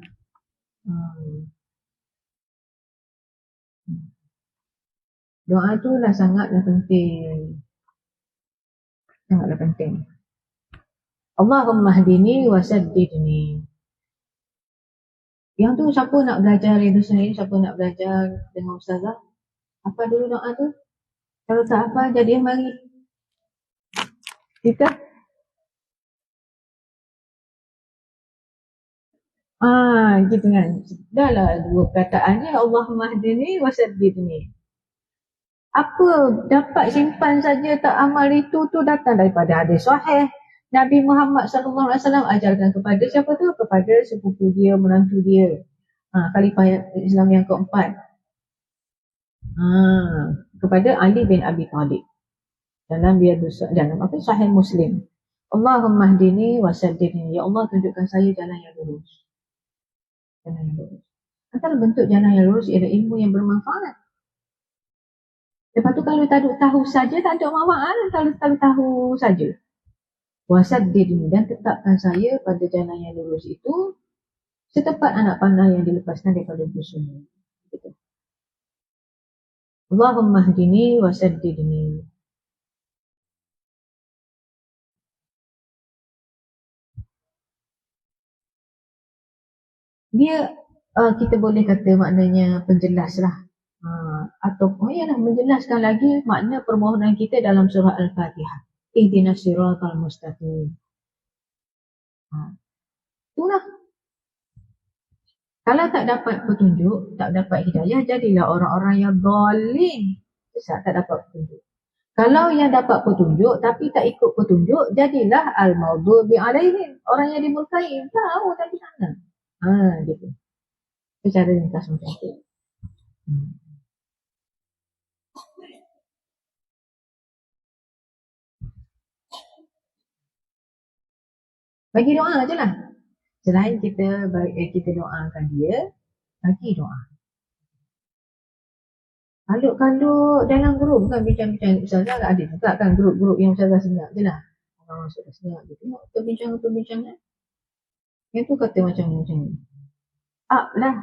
[SPEAKER 1] Doa tu lah sangatlah penting. Sangatlah penting. Allahumma hdini wa saddidni. Yang tu siapa nak belajar itu sendiri, siapa nak belajar dengan Ustazah? Apa dulu doa tu? Kalau tak apa, jadi mari. Kita gitu kan. Dah lah dua perkataan ni, Allahumma hdini wa saddidni. Apa dapat simpan saja tak amal itu tu datang daripada hadis sahih. Nabi Muhammad SAW ajarkan kepada siapa tu? Kepada sepupu dia, menantu dia. Khalifah Islam yang keempat. Kepada Ali bin Abi Talib. Dalam apa Sahih Muslim. Allahumma hdini wa saddidni. Ya Allah, tunjukkan saya jalan yang lurus. Jalan yang lurus. Antara bentuk jalan yang lurus ialah ilmu yang bermanfaat. Lepas tu kalau tahu saja tak ada manfaat, kalau tahu saja. Wasaddidni, dan tetapkan saya pada jalan yang lurus itu setepat anak panah yang dilepaskan daripada busungnya. Gitu. Allahumma hdini wasaddidni. Dia kita boleh kata maknanya penjelas lah. Atau menjelaskan lagi makna permohonan kita dalam surah Al-Fatihah. Ihdinas siratal mustaqim. Itulah. Kalau tak dapat petunjuk, tak dapat hidayah, jadilah orang-orang yang zalim. Sesat, tak dapat petunjuk. Kalau yang dapat petunjuk tapi tak ikut petunjuk, jadilah al-maghdubi alaihim. Orang yang dimurkai. Tahu tapi sana. Gitu. Secara ringkas macam tu. Bagi doa je lah. Selain kita doakan dia, bagi doa. Kalau dalam grup kan bincang-bincang, Ustazah ada juga kan grup-grup yang Ustazah senyap je lah. Orang masuk senyap je. Tengok perbincangan. Yang tu kata macam ni. Lah.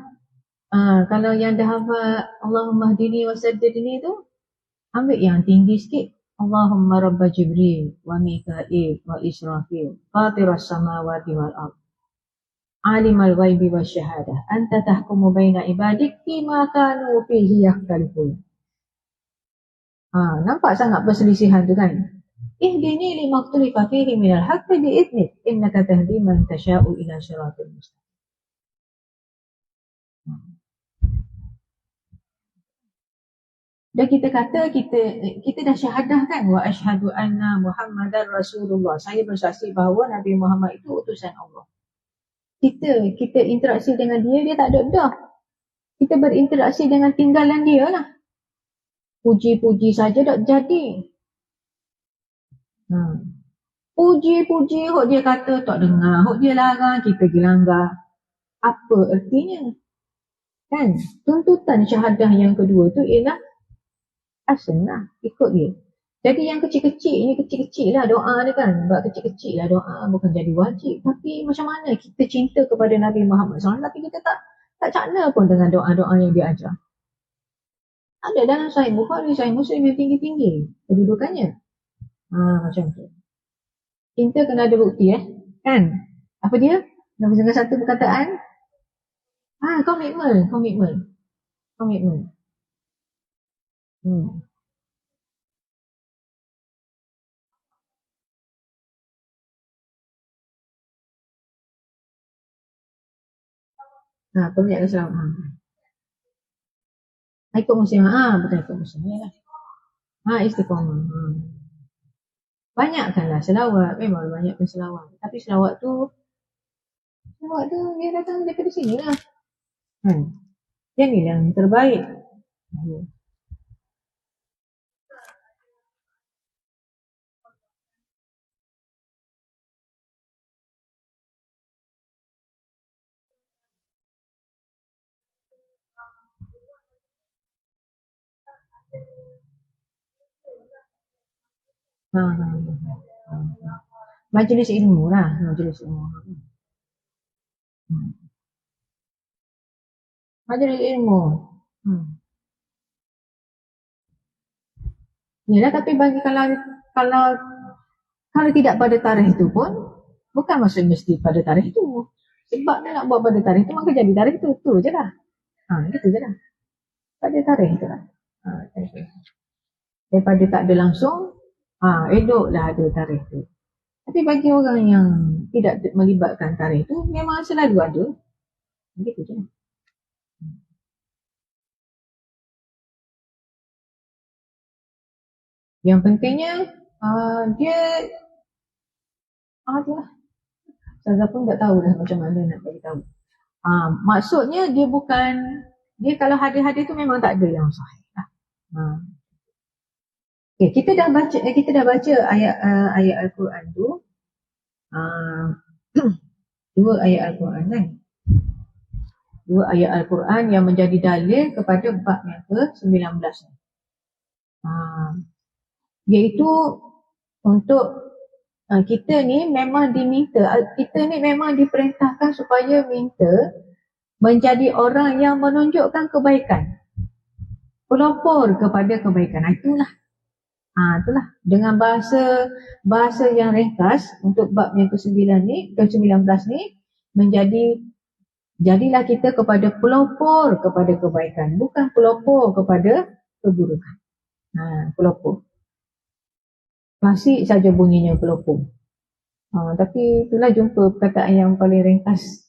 [SPEAKER 1] Kalau yang dah hafal Allahumma hdini wa saddidni tu, ambil yang tinggi sikit. Allahumma rabba Jibril wa Mika'il wa Israfil fatiras samawati wal ard alimal ghaibi wasyahadah anta tahkumu baina ibadik fima kanu fihi yakhtalifun. Nampak sangat perselisihan tu kan? Ihdini lima ikhtalafa fihi minal haqqi bi'idnik innaka tahdi man tasha'u ila siratal mustaqim. Dan kita kata kita dah syahadah kan, wa asyhadu anna Muhammadar Rasulullah. Saya bersaksi bahawa Nabi Muhammad itu utusan Allah. Kita interaksi dengan dia tak ada dah. Kita berinteraksi dengan tinggalan dia lah. Puji-puji saja tak jadi. Puji-puji, hok dia kata tak dengar, hok dia larang, kita pergi langgar. Apa artinya? Kan? Tuntutan syahadah yang kedua tu ialah asnah, ikut dia. Jadi yang kecil-kecil lah doa ni kan. Sebab kecil-kecil lah doa, bukan jadi wajib. Tapi macam mana kita cinta kepada Nabi Muhammad SAW, tapi kita tak cakna pun dengan doa-doa yang dia ajar. Ada dalam Sahih Bukhari, Sahih Muslim yang tinggi-tinggi kedudukannya. Macam tu. Cinta kena ada bukti kan? Apa dia? Dengan satu perkataan. Komitmen. Komitmen Islam. Ikut musim. Betul ikut musim. Istiqamah. Banyakkanlah selawat. Memang banyakkan selawat. Tapi selawat tu dia datang daripada sini lah. Yang ni yang terbaik. Ha, ha, ha, ha. Majlis ilmu lah, majlis ilmu. Hmm. Majlis ilmu. Hmm. Yalah, tapi bagi kalau kalau tidak pada tarikh itu pun bukan maksud mesti pada tarikh itu. Sebab dia nak buat pada tarikh itu maka jadi tarikh itu, tu je lah. Gitu je lah. Pada tarikh itu lah. Okay. Daripada tak ada langsung, eloklah ada tarikh tu. Tapi bagi orang yang tidak melibatkan tarikh itu memang selalu ada. Gitu je. Yang pentingnya dia tu lah. Saya pun tak tahu dah macam mana nak bagi tahu. Maksudnya dia bukan, dia kalau hadis-hadis tu memang tak ada yang sahih lah. Okay, kita dah baca ayat Al-Quran tu. Dua ayat Al-Quran kan. Dua ayat Al-Quran yang menjadi dalil kepada bab yang ke-19 ni. Iaitu untuk kita ni memang diminta, kita ni memang diperintahkan supaya minta menjadi orang yang menunjukkan kebaikan, pelopor kepada kebaikan. Itulah dengan bahasa yang ringkas untuk bab yang ke-9 ni, ke-19 ni, jadilah kita kepada pelopor kepada kebaikan, bukan pelopor kepada keburukan. Pelopor. Klasik saja bunyinya pelopor. Tapi itulah jumpa perkataan yang paling ringkas.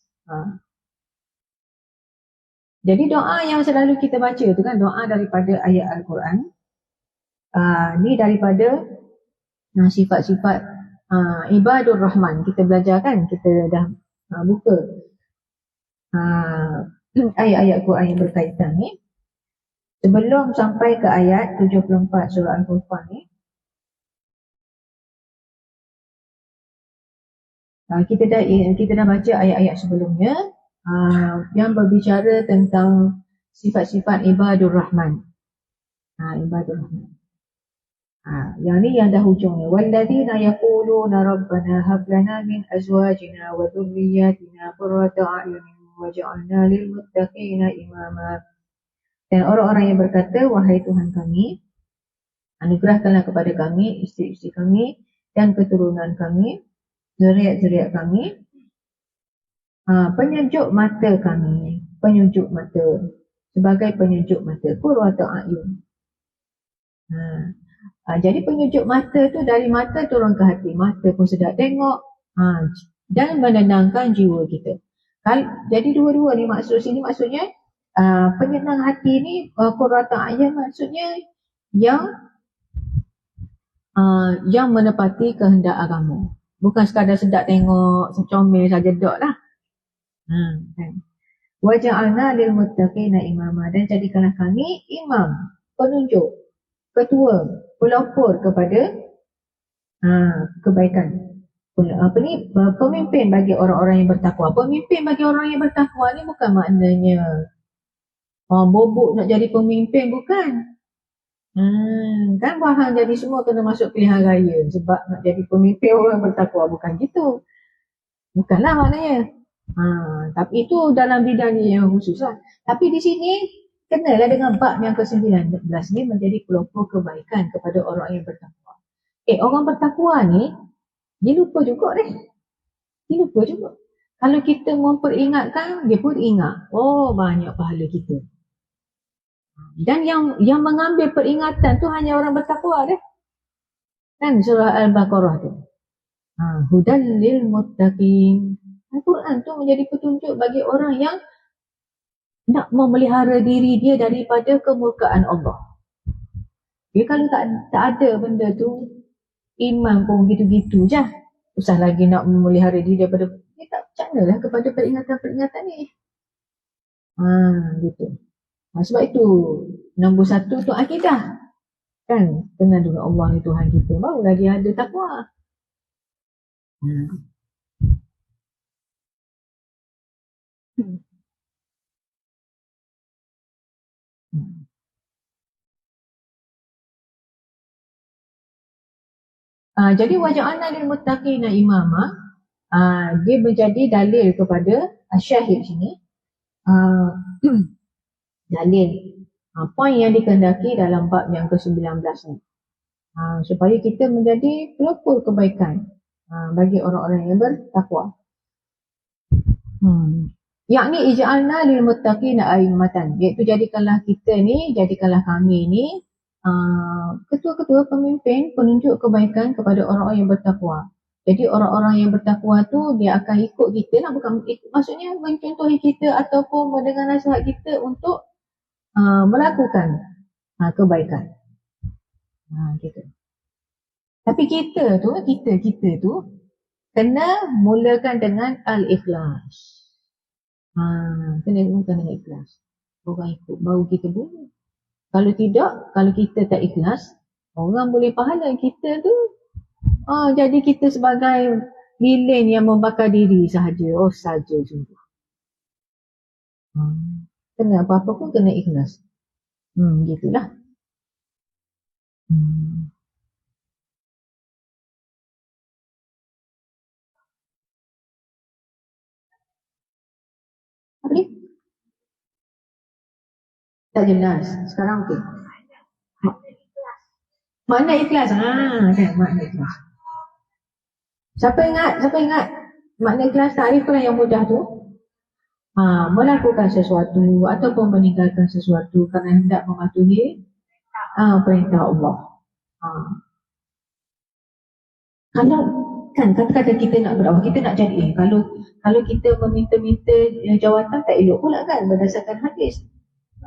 [SPEAKER 1] Jadi doa yang selalu kita baca tu kan, doa daripada ayat Al-Quran. Ni daripada sifat-sifat ibadur Rahman. Kita belajar kan, kita dah buka ayat-ayat Quran yang berkaitan ni. Sebelum sampai ke ayat 74 surah Al-Furqan ni, kita dah baca ayat-ayat sebelumnya yang berbicara tentang sifat-sifat ibadur Rahman. Ibadur Rahman. Yang ni yang dah hujungnya. Walladzina yaquluna rabbana hab lana min azwajina wa dhurriyyatina qurrata a'yunin waj'alna lil muttaqina imama. Dan orang-orang yang berkata, wahai Tuhan kami, anugerahkanlah kepada kami isteri-isteri kami dan keturunan kami, zuriat-zuriat kami, penyejuk mata kami, penyejuk mata, sebagai penyejuk mata, qurrata a'yun. Jadi penyejuk mata tu dari mata turun ke hati. Mata pun sedap tengok dan menenangkan jiwa kita. Jadi dua-dua ni maksudnya penyenang hati ni, qurrata a'yun maksudnya yang menepati kehendak agama. Bukan sekadar sedap tengok, secomel saja dok lah. Wa ja'alna lil muttaqina imama, dan jadikanlah kami imam, penunjuk, ketua, pelopor kepada kebaikan. Pemimpin bagi orang-orang yang bertakwa. Pemimpin bagi orang yang bertakwa ni bukan maknanya bobok nak jadi pemimpin, bukan. Kan bahan jadi semua kena masuk pilihan raya sebab nak jadi pemimpin orang bertakwa, bukan gitu. Bukanlah maknanya. Tapi itu dalam bidang yang khusus lah. Tapi di sini kenalah dengan bab yang ke-19 ni, menjadi pelopor kebaikan kepada orang yang bertakwa. Orang bertakwa ni dia lupa juga deh. Dia lupa juga. Kalau kita memperingatkan, dia pun ingat. Banyak pahala kita. Dan yang mengambil peringatan tu hanya orang bertakwa deh. Kan surah Al-Baqarah tu. Hudan lil muttaqin. Al-Quran tu menjadi petunjuk bagi orang yang nak memelihara diri dia daripada kemurkaan Allah. Dia kalau tak ada benda tu, iman pun gitu-gitu je. Usah lagi nak memelihara diri daripada, dia tak percaya lah kepada peringatan-peringatan ni. Gitu. Sebab itu nombor 1 tu akidah. Kan, kenal dengan Allah ni Tuhan kita, baru lagi ada takwa. Jadi waja'alna lil muttaqina imama, dia menjadi dalil kepada syahid sini, dalil poin yang dikehendaki dalam bab yang ke-19 ni, supaya kita menjadi pelopor kebaikan bagi orang-orang yang bertakwa. Yakni ij'alna lil muttaqina a'immatan, iaitu jadikanlah kami ni ketua-ketua, pemimpin, penunjuk kebaikan kepada orang-orang yang bertakwa. Jadi orang-orang yang bertakwa tu dia akan ikut kita lah, bukan ikut, maksudnya mencontohi kita ataupun mendengar nasihat kita untuk melakukan kebaikan. Gitu. Tapi kita tu kena mulakan dengan al-ikhlas. Kena mulakan dengan ikhlas. Orang ikut baru kita boleh. Kalau tidak, kalau kita tak ikhlas, orang boleh pahala kita tu. Jadi kita sebagai lilin yang membakar diri sahaja. Saja sungguh. Kena apa-apa pun kena ikhlas. Gitulah. Apa ni? Tak jelas. Sekarang okey. Makna ikhlas. Kan, makna ikhlas. Siapa ingat makna ikhlas? Takriflah yang mudah tu. Melakukan sesuatu ataupun meninggalkan sesuatu kerana hendak mematuhi perintah Allah. Kalau kan kata-kata kita nak berdakwah, kita nak jadi kalau kita meminta-minta jawatan tak elok pula kan, berdasarkan hadis.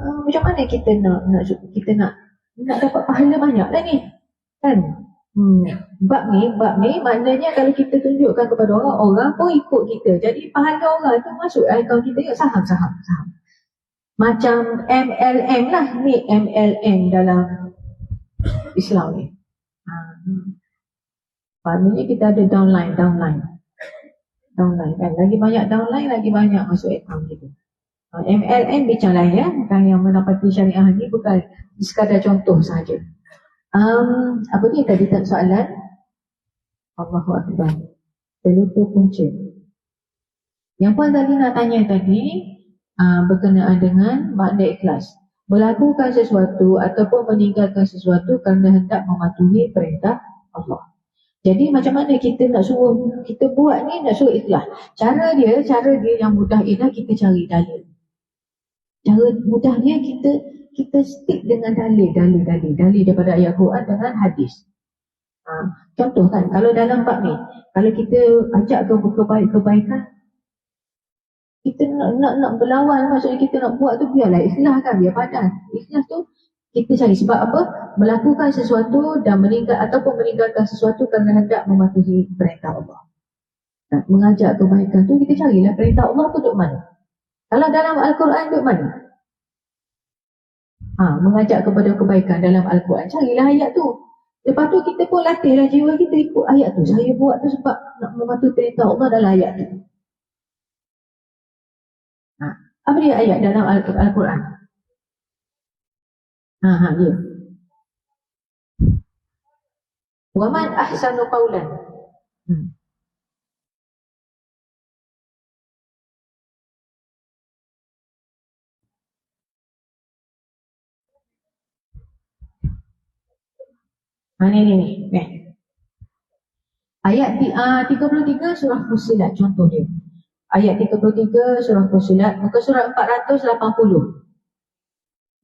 [SPEAKER 1] Macam mana kita nak dapat pahala banyak lah ni kan. Bab ni maknanya kalau kita tunjukkan kepada orang pun ikut kita, jadi pahala orang tu masuk akaun kita. Saham macam MLM lah ni, MLM dalam Islam ni. Maknanya kita ada downline kan, lagi banyak downline lagi banyak masuk akaun kita. MLM bincang lain ya, bukan yang menepati syariah ni, bukan sekadar contoh sahaja. Apa ni tadi tak soalan? Allahu Akbar. Terlupa punca. Yang Puan tadi nak tanya tadi berkenaan dengan makna ikhlas. Melakukan sesuatu ataupun meninggalkan sesuatu kerana hendak mematuhi perintah Allah. Jadi macam mana kita nak suruh kita buat ni, nak suruh ikhlas? Cara dia yang mudah ialah kita cari dalil. Cara mudah dia kita stick dengan dalil daripada ayat Quran dengan hadis. Contoh kan, kalau dalam bab ni, kalau kita ajak ke kebaikan, kita nak berlawan, maksudnya kita nak buat tu, biarlah ikhlas kan, biar padan. Ikhlas tu kita cari sebab apa? Melakukan sesuatu dan meninggalkan sesuatu kerana hendak mematuhi perintah Allah. Mengajak kebaikan tu, kita carilah perintah Allah tu duduk mana. Kalau dalam Al-Quran duduk mana? Mengajak kepada kebaikan dalam Al-Quran, carilah ayat tu. Lepas tu kita pun latihlah jiwa kita ikut ayat tu. Saya buat tu sebab nak mematuhi perintah Allah dalam ayat tu. Apa dia ayat dalam Al-Quran? Dia. Wa man ahsanu qawlan. Ni. Ayat 33 surah Fussilat, contoh dia. Ayat 33 surah Fussilat, muka surat 480.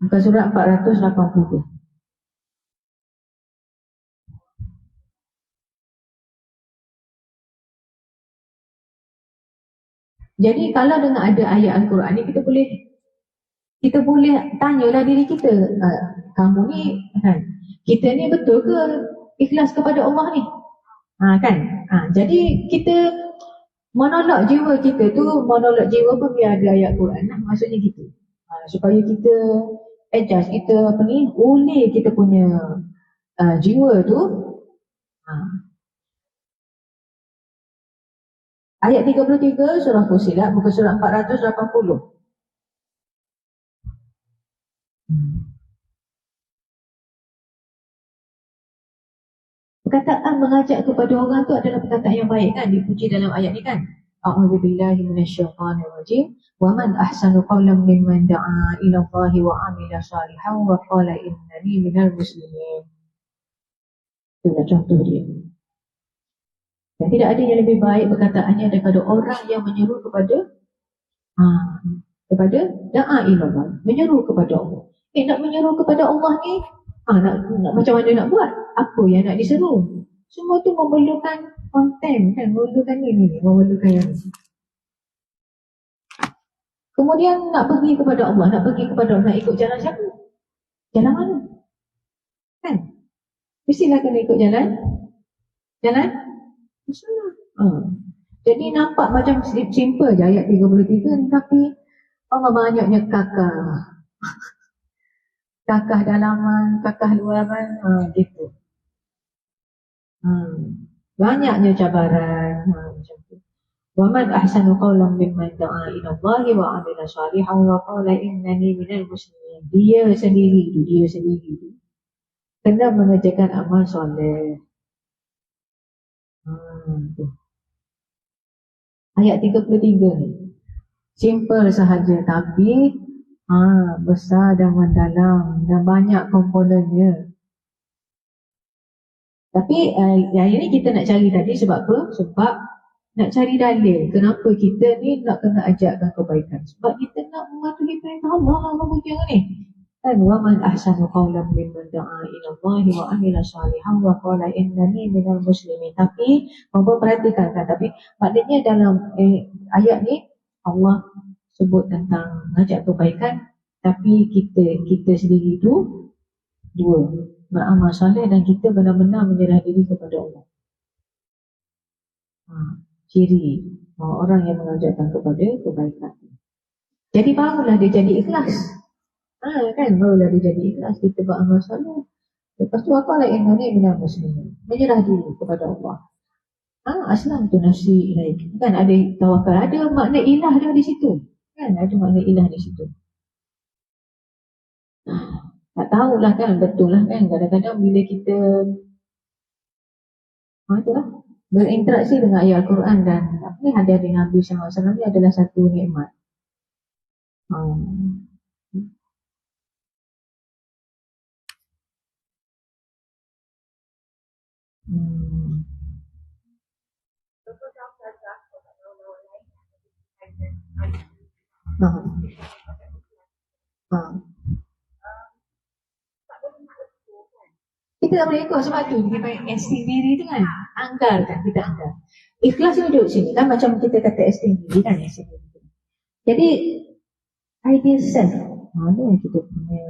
[SPEAKER 1] Muka surat 480. Jadi kalau dengan ada ayat Al-Quran ni, kita boleh tanyalah diri kita, kamu ni kan, kita ni betul ke ikhlas kepada Allah ni? Kan? Jadi kita monolog jiwa kita tu, monolog jiwa pun biar ada ayat Quran lah, maksudnya gitu. Supaya kita adjust, kita ulih kita punya jiwa tu. Ayat 33 surah Fussilat, muka surat 480.
[SPEAKER 2] Perkataan mengajak kepada orang tu adalah perkataan yang baik kan, dipuji dalam ayat ni kan. A'udzubillahi minasyaitanirrajim. Wa man ahsanu qawlan mimman da'a ila Allahi wa 'amila shalihan wa qala innani minal muslimin. Itulah contoh dia. Dan tidak ada yang lebih baik perkataannya daripada orang yang menyeru kepada da'a ila Allah, menyeru kepada Allah. Nak menyeru kepada Allah ni, nak macam mana nak buat? Apa yang nak diseru? Semua tu memerlukan konten kan, memerlukan ini, memerlukan yang ini. Kemudian nak pergi kepada Allah, nak ikut jalan siapa? Jalan mana? Kan? Mestilah kena ikut jalan Jadi nampak macam simple je ayat 33, tapi Allah banyaknya kakah dalaman, kakah luaran, gitu. Banyaknya cabaran, macam tu. Wa man ahsanu qawlan mimman da'a ila Allahi wa 'amila shalihan wa qala innani minal muslimin. Dia sendiri tu kena mengerjakan amal soleh. Ayat 33 ni simple sahaja, tapi besar dan mendalam dan banyak komponennya. Tapi yang ini kita nak cari tadi sebab apa? Sebab nak cari dalil kenapa kita ni nak kena ajarkan kebaikan. Sebab kita nak mematuhi perintah Allah ni. Kan wa man ahsanu qawlan mimman da'a ila Allah wa 'amila shalihan wa qala innani minal muslimin. Tapi perhatikan kan, tapi maknanya dalam ayat ni Allah sebut tentang ngajak kebaikan, tapi kita sendiri tu dua, beramal soleh dan kita benar-benar menyerah diri kepada Allah. Ciri orang yang mengajarkan kepada kebaikan. Jadi barulah dia jadi ikhlas. Kan barulah dia jadi ikhlas, kita beramal soleh. Lepas tu apa lagi innani minal muslimin, menyerah diri kepada Allah. Aslam tu nafsi ilaik. Kan ada tawakal, ada makna ilah dia di situ. Kan ada makna ilah di situ. Tak tahulah kan, betul lah kan. Kadang-kadang bila kita itulah berinteraksi dengan ayat Al-Quran dan ni hadis Nabi SAW ni adalah satu nikmat. Kita tak boleh ikut, sebab tu kita panggil esting diri tu kan, anggarkan, kita anggar. Ikhlas ni duduk sini kan, macam kita kata esting diri kan, esting diri. Jadi ideal self, mana yang kita punya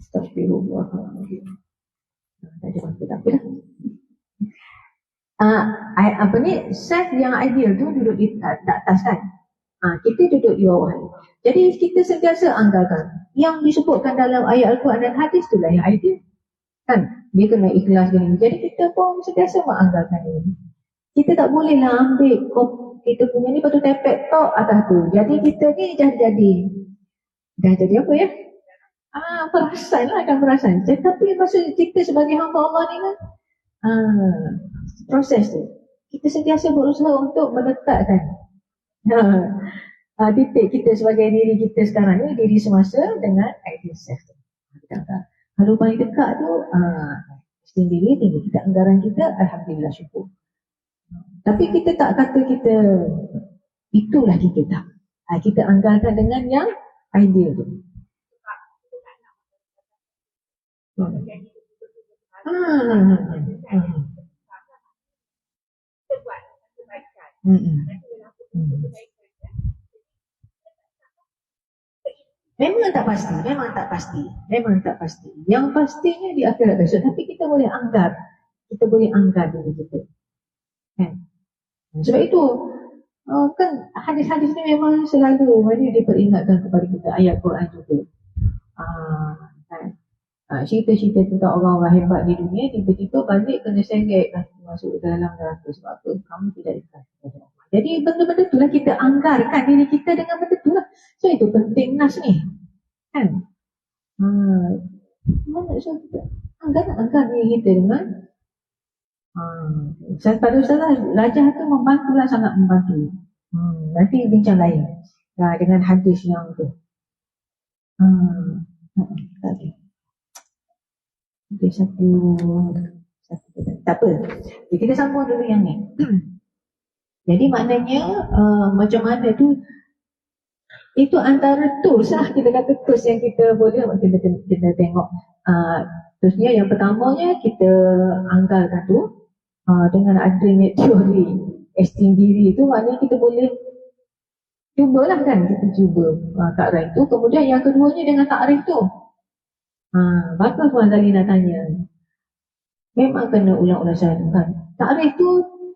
[SPEAKER 2] astagfirullahaladzim, tak ada waktu, tak apalah. Apa ni, self yang ideal tu duduk di atas kan, kita duduk di bawah. Jadi kita sentiasa anggarkan yang disebutkan dalam ayat Al-Quran dan hadis, itulah yang ideal kan, dia kena ikhlas gini. Jadi kita pun sentiasa menganggarkan ini. Kita tak bolehlah ambil kita punya ni, lepas tu tepek tok atas tu. Jadi kita ni dah jadi apa ya? Perasan lah, akan perasan. Tapi maksud kita sebagai hamba Allah ni kan, proses tu kita sentiasa berusaha untuk meletakkan titik kita sebagai diri kita sekarang ni, diri semasa dengan ideal self tu. Kalau paling dekat tu sendiri tinggi kita anggaran kita, alhamdulillah, syukur. Tapi kita tak kata kita itulah kita, tak. Kita anggarkan dengan yang ideal tu. Memang tak pasti. Yang pastinya di akhirat besok. Tapi kita boleh anggar diri kita. Kan? Sebab itu kan hadis-hadis ni memang selalu diperingatkan kepada kita, ayat Quran juga. Kan? Cerita-cerita tentang orang-orang hebat di dunia, tiba-tiba balik kena sengit, masuk dalam neraka. Sebab apa? Kamu tidak ikhlas kepada Allah. Jadi benda-benda itulah kita anggarkan diri kita dengan benda itulah. So itu penting nas ni. Kan? Mana so kita anggar diri kita dengan Pada Ustazah, Lajah tu membantulah, sangat membantu. Nanti bincang lain dengan hadis yang tu. Tadi satu, tak apa. Jadi kita sambung dulu yang ni. Jadi maknanya macam mana tu, itu antara tools lah, kita kata tools yang kita boleh kita tengok. Terusnya yang pertamanya kita anggarkan tu dengan adanya teori esteem diri tu, maknanya kita boleh cubalah kan, kita cuba takrif tu. Kemudian yang keduanya dengan takrif tu, bagus Puan Zalina tanya, memang kena ulang-ulang selalu kan. Takrif tu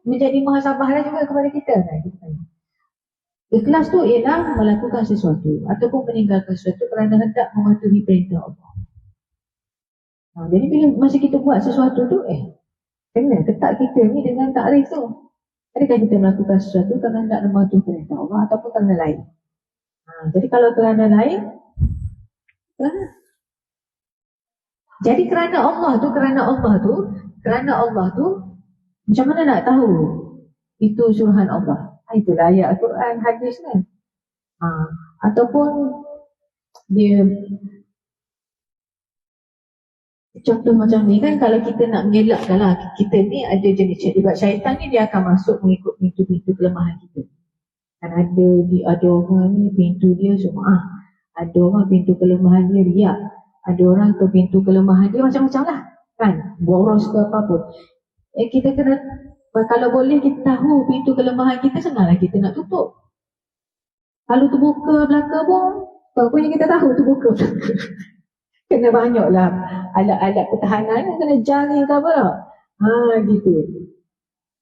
[SPEAKER 2] menjadi muhasabah juga kepada kita kan. Ikhlas tu ialah melakukan sesuatu ataupun meninggalkan sesuatu kerana hendak mematuhi perintah Allah. Jadi bila masa kita buat sesuatu tu, kena ketak kita ni dengan takrif tu. Adakah kita melakukan sesuatu kerana hendak mematuhi perintah Allah ataupun kerana lain? Jadi kalau kerana lain, jadi kerana Allah tu, macam mana nak tahu itu suruhan Allah? Itulah ayat Al-Quran, hadis kan. Ataupun dia contoh macam ni kan, kalau kita nak mengelakkan lah, kita ni ada jenis sebab syaitan ni dia akan masuk mengikut pintu-pintu kelemahan kita. Kan ada orang ni pintu dia semua ada orang pintu kelemahan dia riak, ada orang ke pintu kelemahan dia macam-macam lah kan, boros ke apa-apa. Kita kena, kalau boleh kita tahu pintu kelemahan kita, senanglah kita nak tutup. Kalau terbuka belakang pun, pokoknya kita tahu terbuka belakang. Kena banyaklah alat-alat pertahanan, kena jaring ke apa lah. Gitu.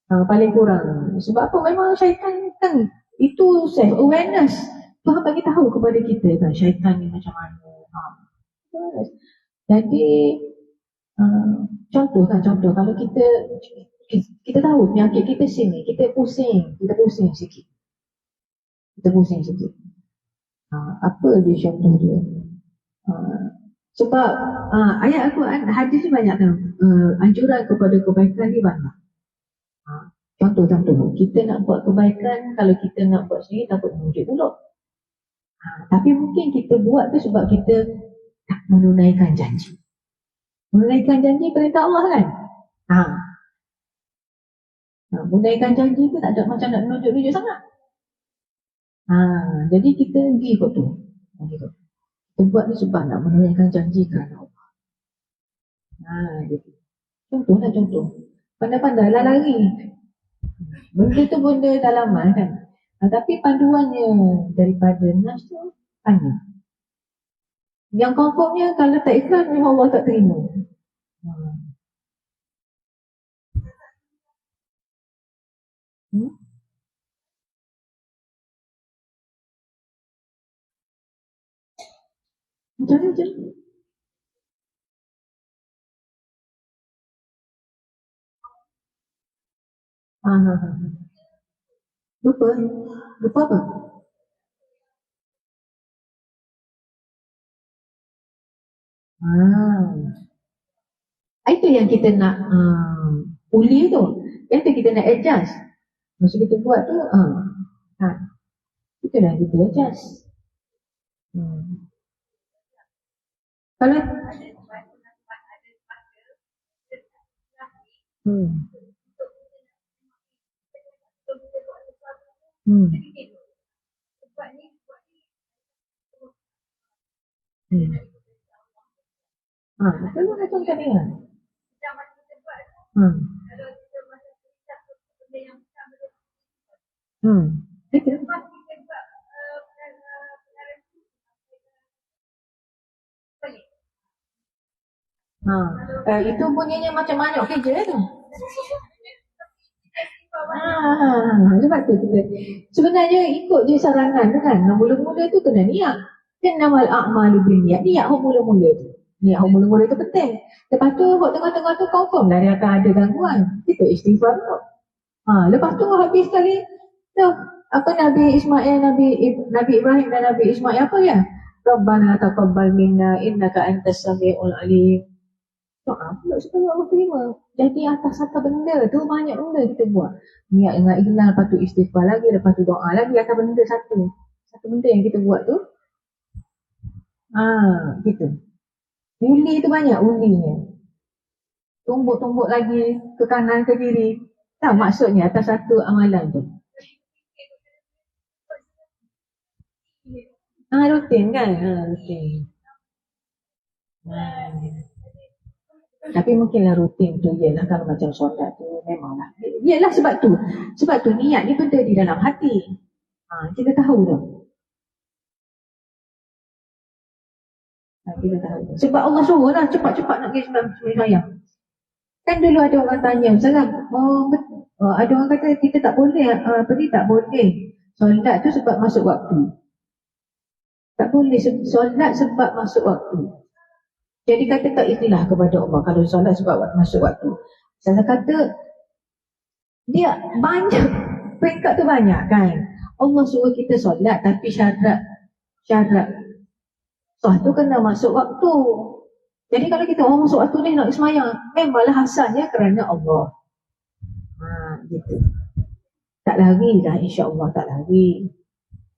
[SPEAKER 2] Paling kurang. Sebab apa? Memang syaitan kan, itu self-awareness. Tuhan bagi tahu kepada kita kan, syaitan ni macam mana. Jadi, contoh kalau kita tahu penyakit kita sini, kita pusing sikit. Apa dia contoh dia? Sebab ayat Al-Quran, hadis ni banyak kan, anjuran kepada kebaikan ni banyak. Contoh, kita nak buat kebaikan, kalau kita nak buat sendiri takut menunjuk pula. Tapi mungkin kita buat tu sebab kita tak menunaikan janji. Menunaikan janji perintah Allah kan. Menunaikan janji tu tak ada macam nak menunjuk-nunjuk sangat. Jadi kita pergi kot tu. Kita buat ni sebab nak menunaikan janji kerana Allah. Jadi contoh. Pandai-pandailah lari. Benda tu benda dalaman kan. Tapi panduannya daripada Nas tu tanya. Yang confirmnya kalau tak ikhlas memang Allah tak terima. Macam mana? Lupa apa? Itu yang kita nak uli tu. Yang tu kita nak adjust. Masa kita buat tu, itulah kita adjust. Kalau betul macam tadi kan. Itu bunyinya macam manuk kerja tu. Sebab tu kita sebenarnya ikut je sarangan tu kan. Mula-mula tu kena niat. Innamal a'malu binniyat. Niat mula-mula tu. Niat mula-mula tu penting. Lepas tu buat tengah-tengah tu confirm lah dia akan ada gangguan. Kita istighfar tu. Lepas tu habis sekali tu apa Nabi Ismail, Nabi Ibrahim dan Nabi Ismail apa ya? Rabbana taqabbal minna innaka antas samiul alim. Doa pula supaya Allah terima. Jadi atas satu benda tu banyak benda kita buat. Niat dengan ikhlas, lepas tu istighfar lagi, lepas tu doa lagi atas benda satu. Satu benda yang kita buat tu, gitu. Uli tu banyak ulinya. Tumbuk-tumbuk lagi ke kanan ke kiri. Tak maksudnya atas satu amalan tu. Rutin kan? Rutin. Tapi mungkinlah rutin tu ialah kalau macam solat tu memanglah. Ialah sebab tu. Sebab tu niat ni benda di dalam hati. Kita tahu tu. Kita tahu. Sebab Allah suruh lah cepat-cepat nak pergi sembahyang. Kan dulu ada orang tanya, Ustazah, ada orang kata kita tak boleh, tak boleh solat tu sebab masuk waktu. Tak boleh solat sebab masuk waktu. Jadi kata tak ikhlas kepada Allah kalau solat sebab masuk waktu. Saya kata dia banyak, peringkat tu banyak kan. Allah suruh kita solat tapi syarat solat tu kena masuk waktu. Jadi kalau kita orang masuk waktu ni nak semayang, memanglah asalnya kerana Allah. Gitu. Tak lari dah, insya-Allah tak lari.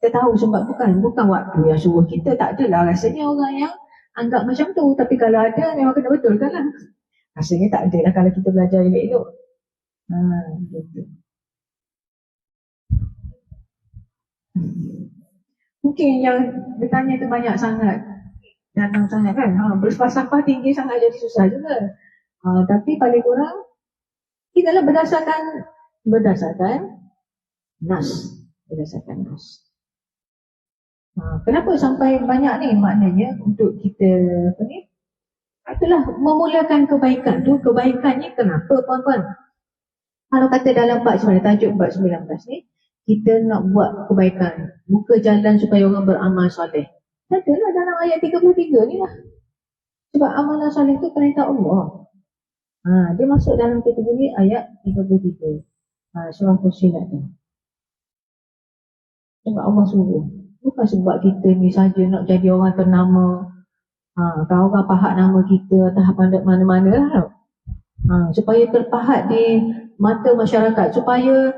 [SPEAKER 2] Kita tahu sebab bukan waktu yang suruh kita, tak adalah rasanya orang yang anggap macam tu. Tapi kalau ada, memang kena betulkan lah. Rasanya tak adalah kalau kita belajar elok-elok. Gitu. Mungkin yang bertanya tu banyak sangat, datang sangat kan. Bersampah tinggi sangat jadi susah juga. Tapi paling kurang kita lah berdasarkan nas. Berdasarkan nas. Kenapa sampai banyak ni? Maknanya untuk kita itulah memulakan kebaikan tu. Kebaikannya kenapa puan-puan? Kalau kata dalam bab 19, tajuk bab 19 ni, kita nak buat kebaikan, buka jalan supaya orang beramal soleh. Adalah dalam ayat 33 ni lah. Sebab amalan soleh tu perintah Allah. Dia masuk dalam kategori ayat 33. Surah Fussilat tu. Sebab Allah suruh. Bukan sebab kita ni saja nak jadi orang ternama. Kalau orang pahat nama kita atas mana-mana lah. Supaya terpahat di mata masyarakat. Supaya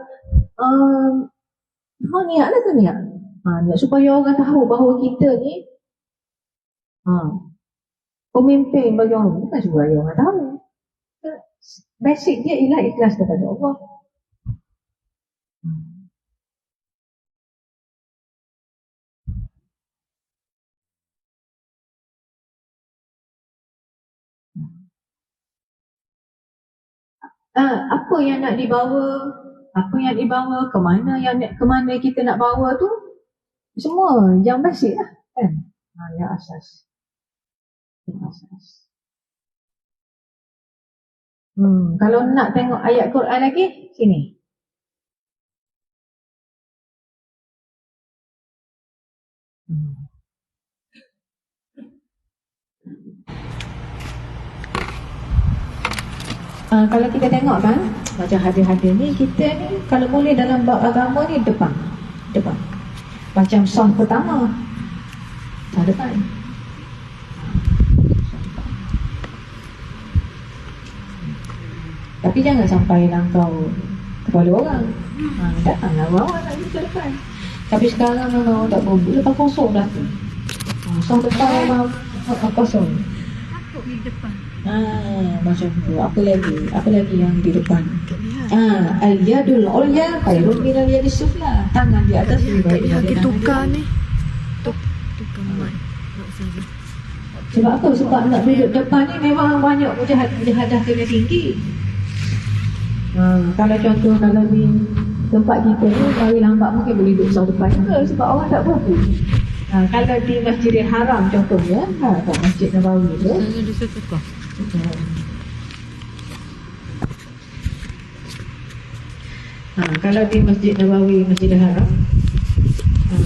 [SPEAKER 2] niat lah tu niat. Supaya orang tahu bahawa kita ni pemimpin bagi orang. Bukan supaya orang tahu. Basic dia ialah ikhlas kepada Allah. Apa yang nak dibawa, kemana kita nak bawa tu, semua yang basic lah kan. Yang asas. Kalau nak tengok ayat Quran lagi, sini. Kalau kita tengok kan, macam hadis-hadis ni, kita ni kalau boleh dalam bab agama ni depan. Macam sah pertama, sah depan. Tapi jangan sampai langkau kepala orang. Datanglah orang nak ke depan. Tapi sekarang memang tak boleh, lepas kosong dah tu. Sah depan memang kosong.
[SPEAKER 3] Takut di depan.
[SPEAKER 2] Macam tu. Apa lagi yang di depan? Al-yadul ulya khairun min al-yadis sufla. Tangan di atas lebih baik daripada tangan
[SPEAKER 3] tukar ni. Tukar mic.
[SPEAKER 2] Sebab apa? Sebab nak duduk depan ni memang banyak mujahadah kena tinggi. Kalau contoh kalau di tempat kita ni lari lambat mungkin boleh duduk sah depan juga sebab orang tak berapa. Kalau di Masjidil Haram contohnya, kat Masjid Nabawi tu. Kalau di Masjid Nabawi, Masjidil Haram,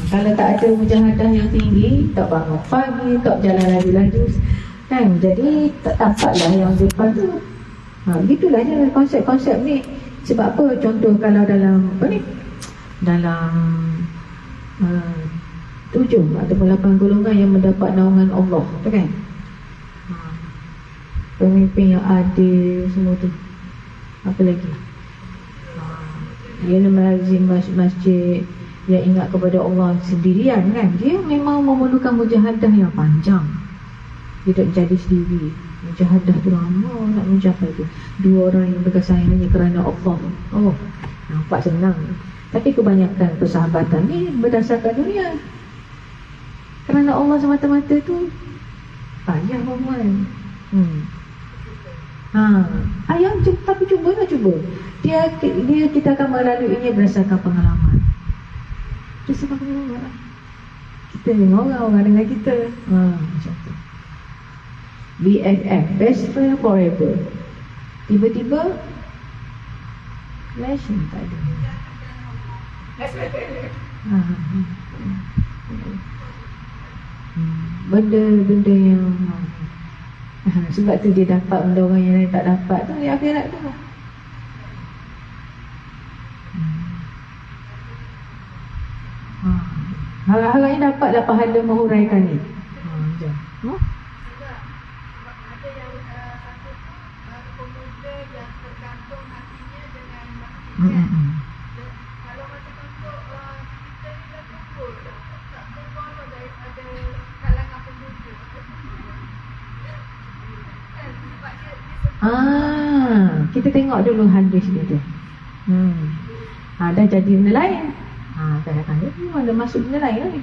[SPEAKER 2] kalau tak ada mujahadah yang tinggi, tak bangun pagi, tak jalan laju-laju kan, jadi tak dapatlah yang depan tu. Gitulah je konsep-konsep ni. Sebab apa? Contoh kalau dalam dalam 7 ataupun 8 golongan yang mendapat naungan Allah tu kan. pemimpin yang adil semua tu. Apa lagi? Dia melazim masjid, dia ingat kepada Allah sendirian kan. Dia memang memerlukan mujahadah yang panjang. Dia tak jadi sendiri. Mujahadah tu lama nak mencapai tu. Dua orang yang berkasih hanya kerana Allah. Oh, nampak senang. Tapi kebanyakan persahabatan ni berdasarkan dunia. Kerana Allah semata-mata tu payah Muhammad. Ayam tapi cubalah cuba. Dia kita akan melaluinya berdasarkan pengalaman. Berdasarkan pengalaman. Kita tengok orang dengan kita. Macam tu. BFF, best friend forever. Tiba-tiba clash tak ada. Benda-benda yang sebab tu dia dapat benda orang yang lain tak dapat tu di akhirat tu. Harap-harapnya dapatlah pahala menghuraikan ni. Macam
[SPEAKER 3] ada yang satu pemuda yang tergantung hatinya dengan majikan. Kalau macam untuk kita ni dah tunggu tak tergolong daripada kalangan pemuda.
[SPEAKER 2] Kita tengok dulu hadis dia tu. Dah jadi benda lain. Kadang-kadang dia pun ada masuk benda lain lagi.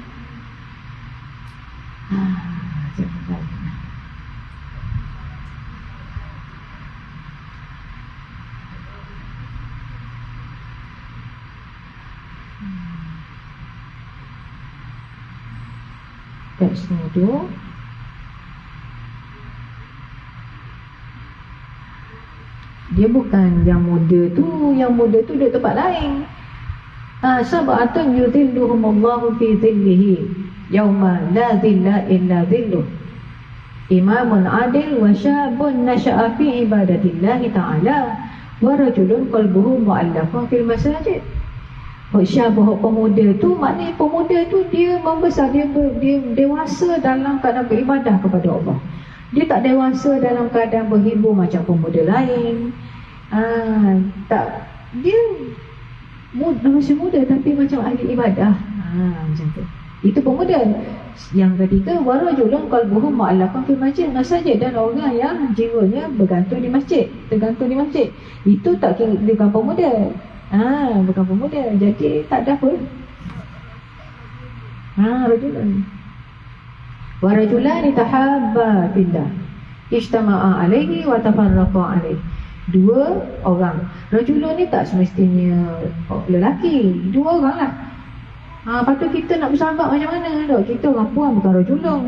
[SPEAKER 2] Teksnya tu dia bukan yang muda tu. Yang muda tu dia tempat lain. Sab'atun yudhilluhumullahu fi dhillihi yauma la dhilla illa dhilluh. Imamun adil wa syabun nasha'a fi ibadatillahi ta'ala wa rajulun qalbuhu mu'allafun fil masajid. Syabah pemuda tu maknanya pemuda tu dia membesar, dia dewasa dalam keadaan beribadah kepada Allah. Dia tak dewasa dalam keadaan berhibur macam pemuda lain. Dia masih muda tapi macam ahli ibadah. Macam tu. Itu pemuda. Yang ketiga, warajulun qalbuhu mu'allaqan fil masjid, masjid, dan orang yang jiwanya bergantung di masjid, tergantung di masjid. Itu tak kira bukan pemuda. Bukan pemuda. Jadi tak ada apa. Rajulun. Warajulani tahabba fillah ijtama'a alaihi wa tafarraqa alaihi. Dua orang. Rajulun ni tak semestinya lelaki. Dua orang lah. Patut kita nak bersahabat macam mana dok? Kita orang puan bukan rajulun.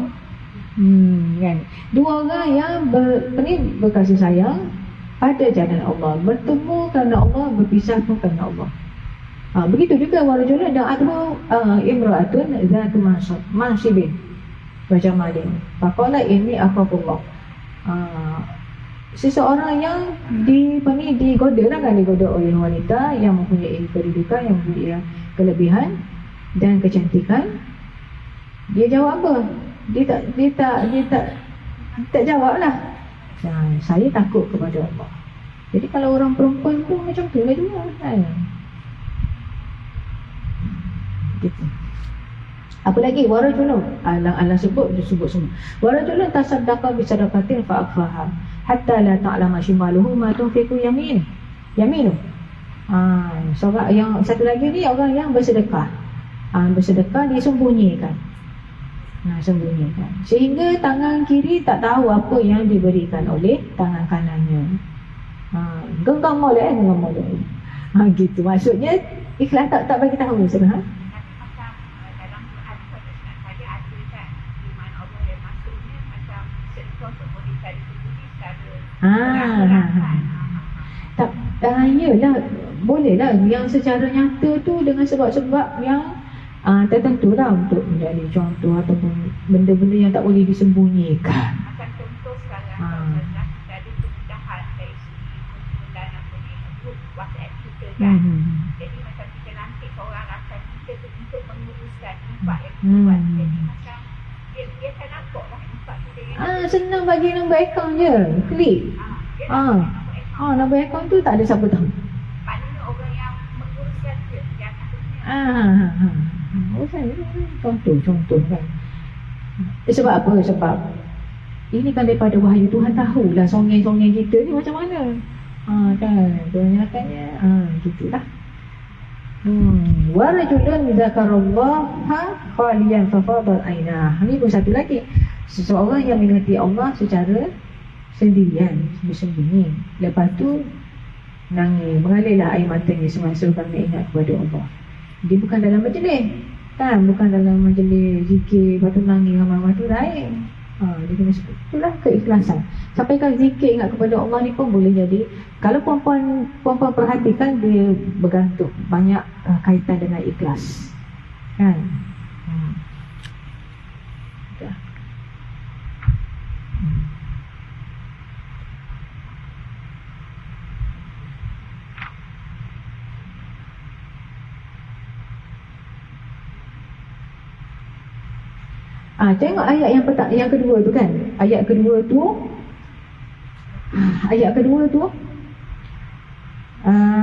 [SPEAKER 2] Kan? Dua orang yang berkasih sayang pada jalan Allah, bertemu kerana Allah, berpisah pun kerana Allah. Begitu juga warajulun dan imra'atun zatu mansibin macam Malin. Faqala inni akhafullah. Seseorang yang digoda oleh wanita yang mempunyai kedudukan, yang mempunyai kelebihan dan kecantikan. Dia jawab apa? Dia tak jawablah. Saya takut kepada Allah. Jadi kalau orang perempuan tu macam tu lah juga kan. Gitu. Apa lagi? Warajulun, Allah sebut semua. Warajulun tasaddaqa bi sadaqatin fa akhfaha hatta la ta'lama shimaluhu ma tunfiqu yaminu. Seorang yang satu lagi ni orang yang bersedekah. Bersedekah dia sembunyikan. Sehingga tangan kiri tak tahu apa yang diberikan oleh tangan kanannya. Genggam molek. Gitu. Maksudnya ikhlas tak bagi tahu sebenarnya. Yelah, bolehlah yang secara nyata tu dengan sebab-sebab yang tertentu lah untuk menjadi contoh ataupun benda-benda yang tak boleh disembunyikan.
[SPEAKER 4] Macam contoh sekarang ada kemudahan dari segi penggunaan grup WhatsApp kita kan. Jadi macam kita nanti seorang rakan kita tu untuk menguruskan infak yang kita buat. Jadi macam dia akan nampak lah infak kita yang
[SPEAKER 2] senang bagi nombor akaun je. Klik. Nombor akaun tu tak ada siapa tahu.
[SPEAKER 4] Maknanya orang yang menguruskan dia, yang satu
[SPEAKER 2] Contoh kan. Sebab apa? Sebab ini kan daripada wahyu Tuhan, tahulah songeng-songeng kita ni macam mana. Kan kebanyakannya gitulah. Warajulun zakarallaha khaliyan fafadal ainah. Ini pun satu lagi, seseorang yang mengingati Allah secara sendirian, bersembunyi, lepas tu nangis, mengalirlah air matanya semasa kami ingat kepada Allah. Dia bukan dalam majlis kan, bukan dalam majlis zikir lepas tu nangis ramai-ramai tu lain. Dia kena sebut, itulah keikhlasan. Sampaikan zikir ingat kepada Allah ni pun boleh jadi. Kalau perempuan perhatikan, dia bergantung banyak kaitan dengan ikhlas kan. Tengok ayat yang kedua tu kan. Ayat kedua tu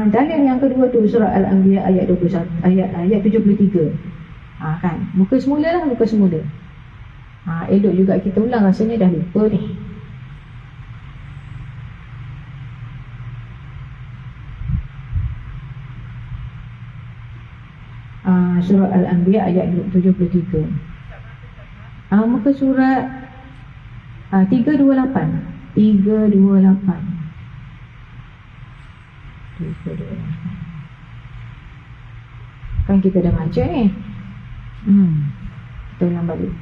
[SPEAKER 2] dalil yang kedua tu surah Al-Anbiya ayat 21, ayat 73. Kan. Muka semula. Elok juga kita ulang, rasanya dah lupa ni. Surah Al-Anbiya ayat 73. Muka surat 328. Kan kita dah baca ni. Kita ulang balik.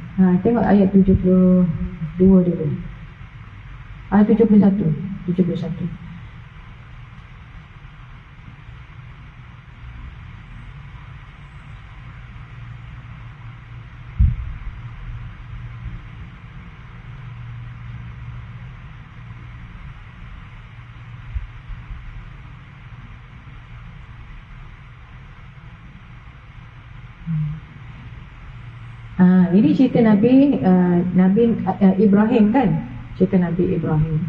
[SPEAKER 2] Tengok ayat 72 dulu. 71. Ini cerita Nabi Ibrahim kan. Cerita Nabi Ibrahim.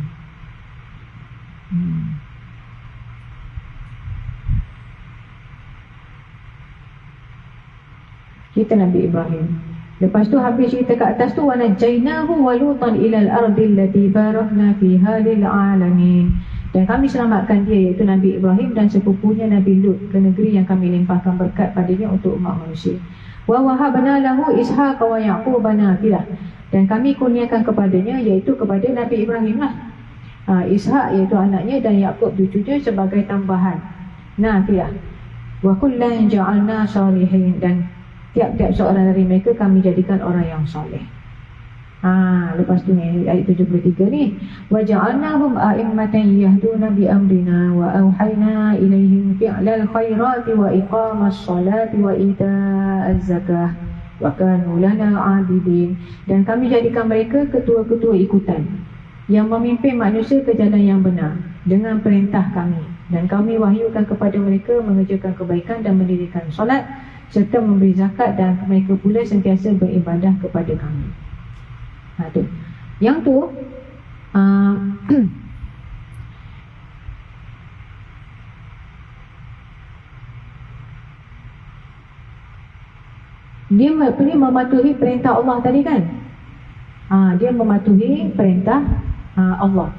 [SPEAKER 2] Cerita Nabi Ibrahim. Lepas tu habis cerita kat atas tu, wa najainahu wa lutan ilal ardi allati barakna fiha lil alamin. Dan kami selamatkan dia, iaitu Nabi Ibrahim dan sepupunya Nabi Lut, ke negeri yang kami limpahkan berkat padanya untuk umat manusia. Wa wahabna lahu Ishaq wa Yaqub nafilah. Dan kami kurniakan kepadanya, iaitu kepada Nabi Ibrahim lah, Ishaq iaitu anaknya dan Yaqub cucunya sebagai tambahan nafilah. Wa kullan ja'alna salihin. Dan tiap-tiap seorang dari mereka kami jadikan orang yang soleh. Lepas tu ni ayat 73 ni, wa ja'alnahum a'immatan yahduna bi amrina wa auhayna ilaihim fi'lal khairati wa iqamas salati wa ita'az zakah wa kanu lana 'abidin. Dan kami jadikan mereka ketua-ketua ikutan yang memimpin manusia ke jalan yang benar dengan perintah kami, dan kami wahyukan kepada mereka mengerjakan kebaikan dan mendirikan solat serta memberi zakat, dan mereka pula sentiasa beribadah kepada kami. Tu. Yang tu dia mematuhi perintah Allah tadi kan. Dia mematuhi perintah Allah.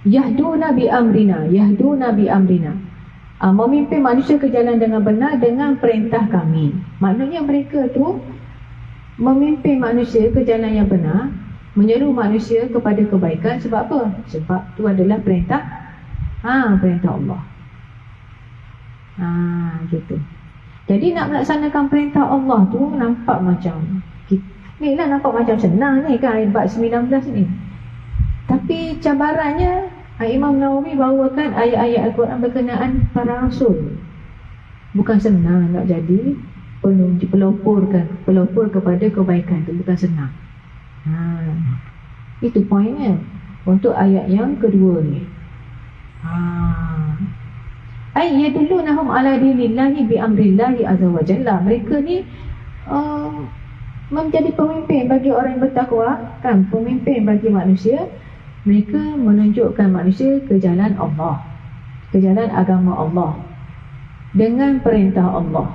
[SPEAKER 2] Yahduna bi amrina. Memimpin manusia ke jalan dengan benar dengan perintah kami. Maknanya mereka tu memimpin manusia ke jalan yang benar, menyeru manusia kepada kebaikan. Sebab apa? Sebab tu adalah perintah perintah Allah. Gitu. Jadi nak melaksanakan perintah Allah tu nampak macam ni lah, nampak macam senang ni kan, ayat 19 ni. Tapi cabarannya, Imam Nawawi bawakan ayat-ayat Al-Quran berkenaan para rasul. Bukan senang nak jadi pelopor kepada kebaikan tu, bukan senang. Itu poinnya untuk ayat yang kedua ni. Ai yadullunahum ala dinillahi bi amrillahi azza wa jalla. Mereka ni menjadi pemimpin bagi orang yang bertakwa, kan, pemimpin bagi manusia. Mereka menunjukkan manusia ke jalan Allah, ke jalan agama Allah dengan perintah Allah.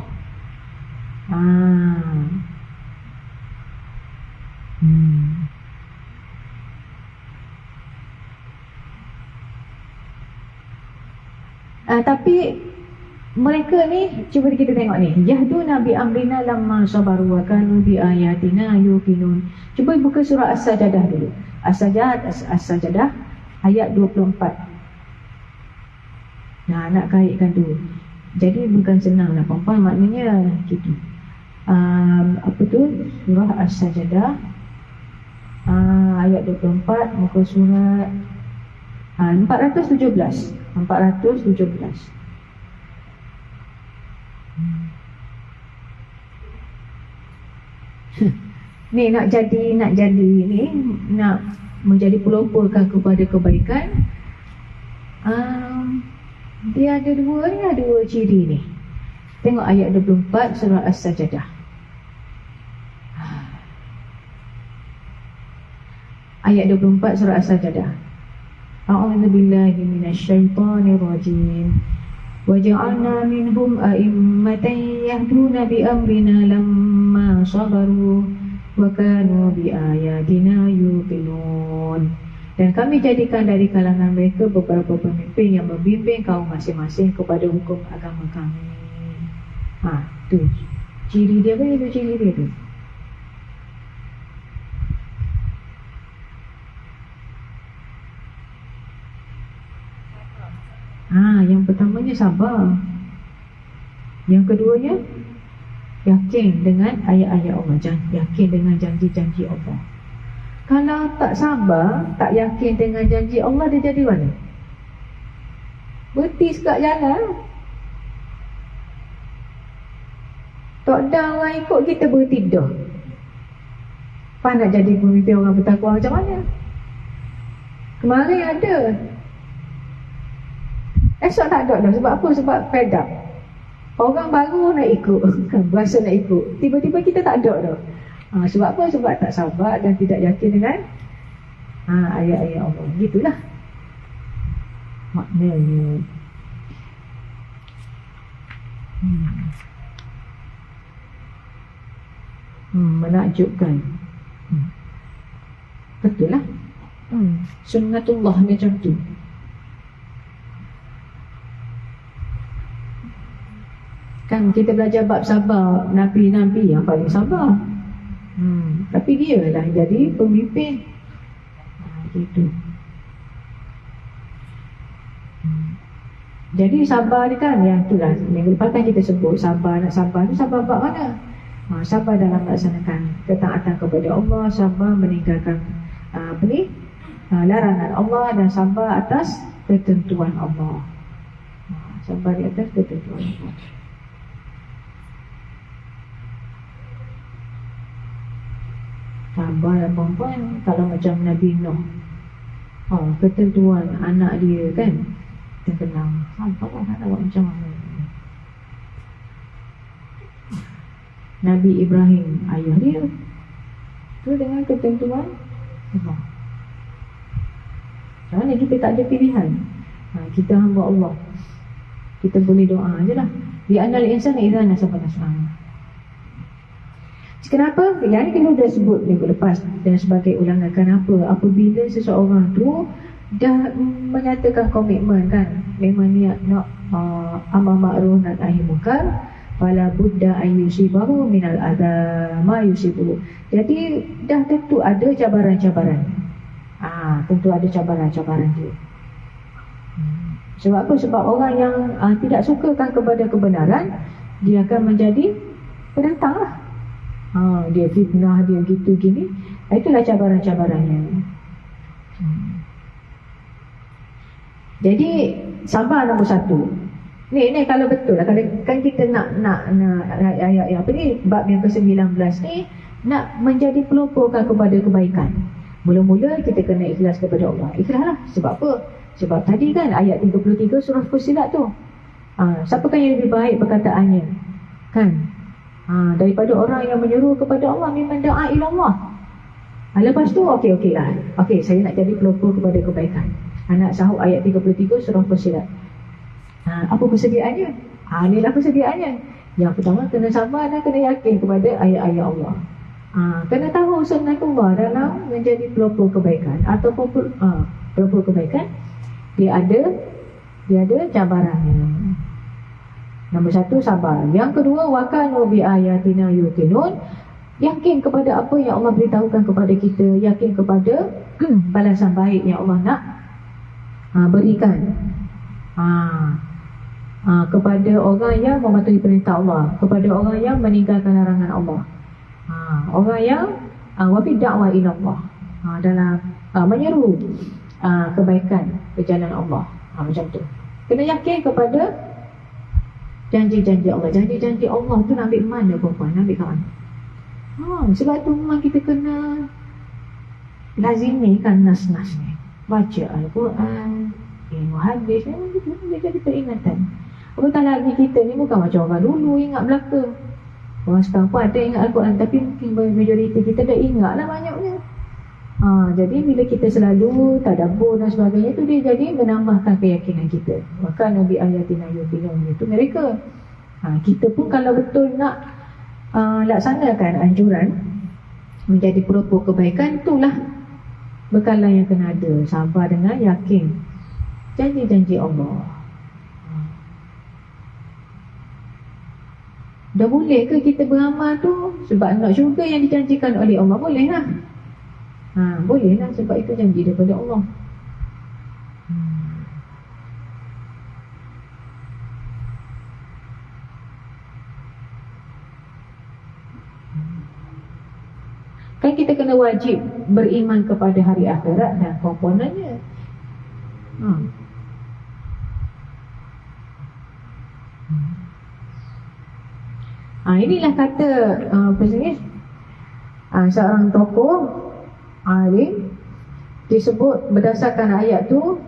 [SPEAKER 2] Tapi mereka ni, cuba kita tengok ni, yahduna bi amrina lamma sabaru wa kanu bi ayatina yuqinun. Cuba buka surah As-Sajdah dulu. As-Sajdah ayat 24. Nak kaitkan tu. Jadi bukan senang lah perempuan, maknanya gitu. Apa tu? Surah As-Sajdah ayat 24, muka surat 417. Ni nak jadi ni, nak menjadi pelopor kepada kebaikan. Dia ada dua ciri ni. Tengok ayat 24 surah As-Sajdah. Ayat 24 surah As-Sajdah. A'udzu billahi minasyaitonir rajim. Wa ja'alna minhum a'immatan yahduna bi amrina lamma sabaru wa kanu bi ayatina yuqinun. Dan kami jadikan dari kalangan mereka beberapa pemimpin yang membimbing kaum masing-masing kepada hukum agama kami. Tu ciri dia, apa itu ciri dia tu? Yang pertamanya sabar. Yang keduanya yakin dengan ayat-ayat Allah, yakin dengan janji-janji Allah. Kalau tak sabar, tak yakin dengan janji Allah, dia jadi mana? Berhenti sekat jalan. Tak ada orang ikut, kita berhenti dah. Apa nak jadi pemimpin orang bertakwa macam mana? Kemarin ada, esok tak ada dah. Sebab apa? Sebab fed up. Orang baru nak ikut, berasa nak ikut, tiba-tiba kita tak ada dah. Sebab apa? Sebab tak sabar dan tidak yakin dengan ayat-ayat Allah. Gitulah maknanya. Menakjubkan. Betul lah. Sunnatullah macam tu. Kan kita belajar bab sabar, Nabi-Nabi yang paling sabar. Tapi dia lah jadi pemimpin. Gitu. Jadi sabar ni kan, yang tu lah, minggu lepas kan kita sebut sabar. Nak sabar tu sabar bab mana? Sabar dalam melaksanakan ketaatan kepada Allah, sabar meninggalkan larangan Allah, dan sabar atas ketentuan Allah. Sabar di atas ketentuan Allah. Sabar perempuan kalau macam Nabi Nuh, ketentuan anak dia kan terkenang. Sabar lah, tak tahu macam mana. Nabi Ibrahim, ayah dia tu dengan ketentuan Allah. Macam mana kita tak ada pilihan? Kita hamba Allah, kita boleh doa je lah. Di anal insan idza nasaba nas'an. Kenapa? Yang ni kita dah sebut minggu lepas dan sebagai ulangan. Kenapa? Apabila seseorang tu dah menyatakan komitmen kan, memang niat nak amar ma'ruf nahi munkar, fala budda ayyusibahu minal adza ma yusibu. Jadi dah tentu ada cabaran-cabaran. Tentu ada cabaran-cabaran dia. Sebab apa? Sebab orang yang tidak sukakan kepada kebenaran, dia akan menjadi penentang lah. Dia fitnah, dia gitu gini. Itulah cabaran-cabarannya. Jadi sabar nombor satu. Ni kalau betul lah, kalau kan kita nak ayat apa ni, bab yang ke-19 ni, nak menjadi peloporkan kepada kebaikan. Mula-mula kita kena ikhlas kepada Allah. Ikhlas lah. Sebab apa? Sebab tadi kan ayat 33 surah Fussilat tu, Siapakah yang lebih baik perkataannya, kan? Daripada orang yang menyeru kepada Allah, mimman da'a ila Allah. Lepas tu okey lah. Okey, saya nak jadi pelopor kepada kebaikan. Anak sahut ayat 33 surah Fussilat. Apa persediaannya? Inilah persediaannya. Yang pertama, kena sabar dan kena yakin kepada ayat-ayat Allah. Kena tahu sunnatullah dalam menjadi pelopor kebaikan ataupun pelopor kebaikan, dia ada cabarannya. Nombor satu, sabar. Yang kedua, wa kanu bi ayatina yuqinun. Yakin kepada apa yang Allah beritahukan kepada kita, yakin kepada balasan baik yang Allah nak berikan kepada orang yang mematuhi perintah Allah, kepada orang yang meninggalkan larangan Allah, orang yang wafi da'wah ila Allah, dalam menyeru kebaikan ke jalan Allah. Macam tu. Kena yakin kepada janji-janji Allah. Janji-janji Allah tu nak ambil mana perempuan? Nak ambil kat mana? Sebab tu memang kita kena lazimikan nas-nas ni. Baca Al-Quran, ilmu hadis, dia jadi peringatan. Apatah lagi kita ni bukan macam orang dulu ingat belaka. Orang sekarang pun ada ingat Al-Quran, tapi mungkin majoriti kita dah ingat lah banyaknya. Jadi bila kita selalu tadabbur dan sebagainya tu, dia jadi menambahkan keyakinan kita. Maka Nabi ayatina yuqinun itu mereka. Kita pun kalau betul nak laksanakan anjuran menjadi pelopor kebaikan, itulah bekalan yang kena ada. Sabar dengan yakin janji-janji Allah. Dah boleh ke kita beramal tu sebab nak syurga yang dijanjikan oleh Allah? Boleh lah. Boleh lah, sebab itu janji daripada Allah. Kan kita kena wajib beriman kepada hari akhirat dan komponennya. Inilah kata seorang tokoh alim, disebut berdasarkan ayat tu,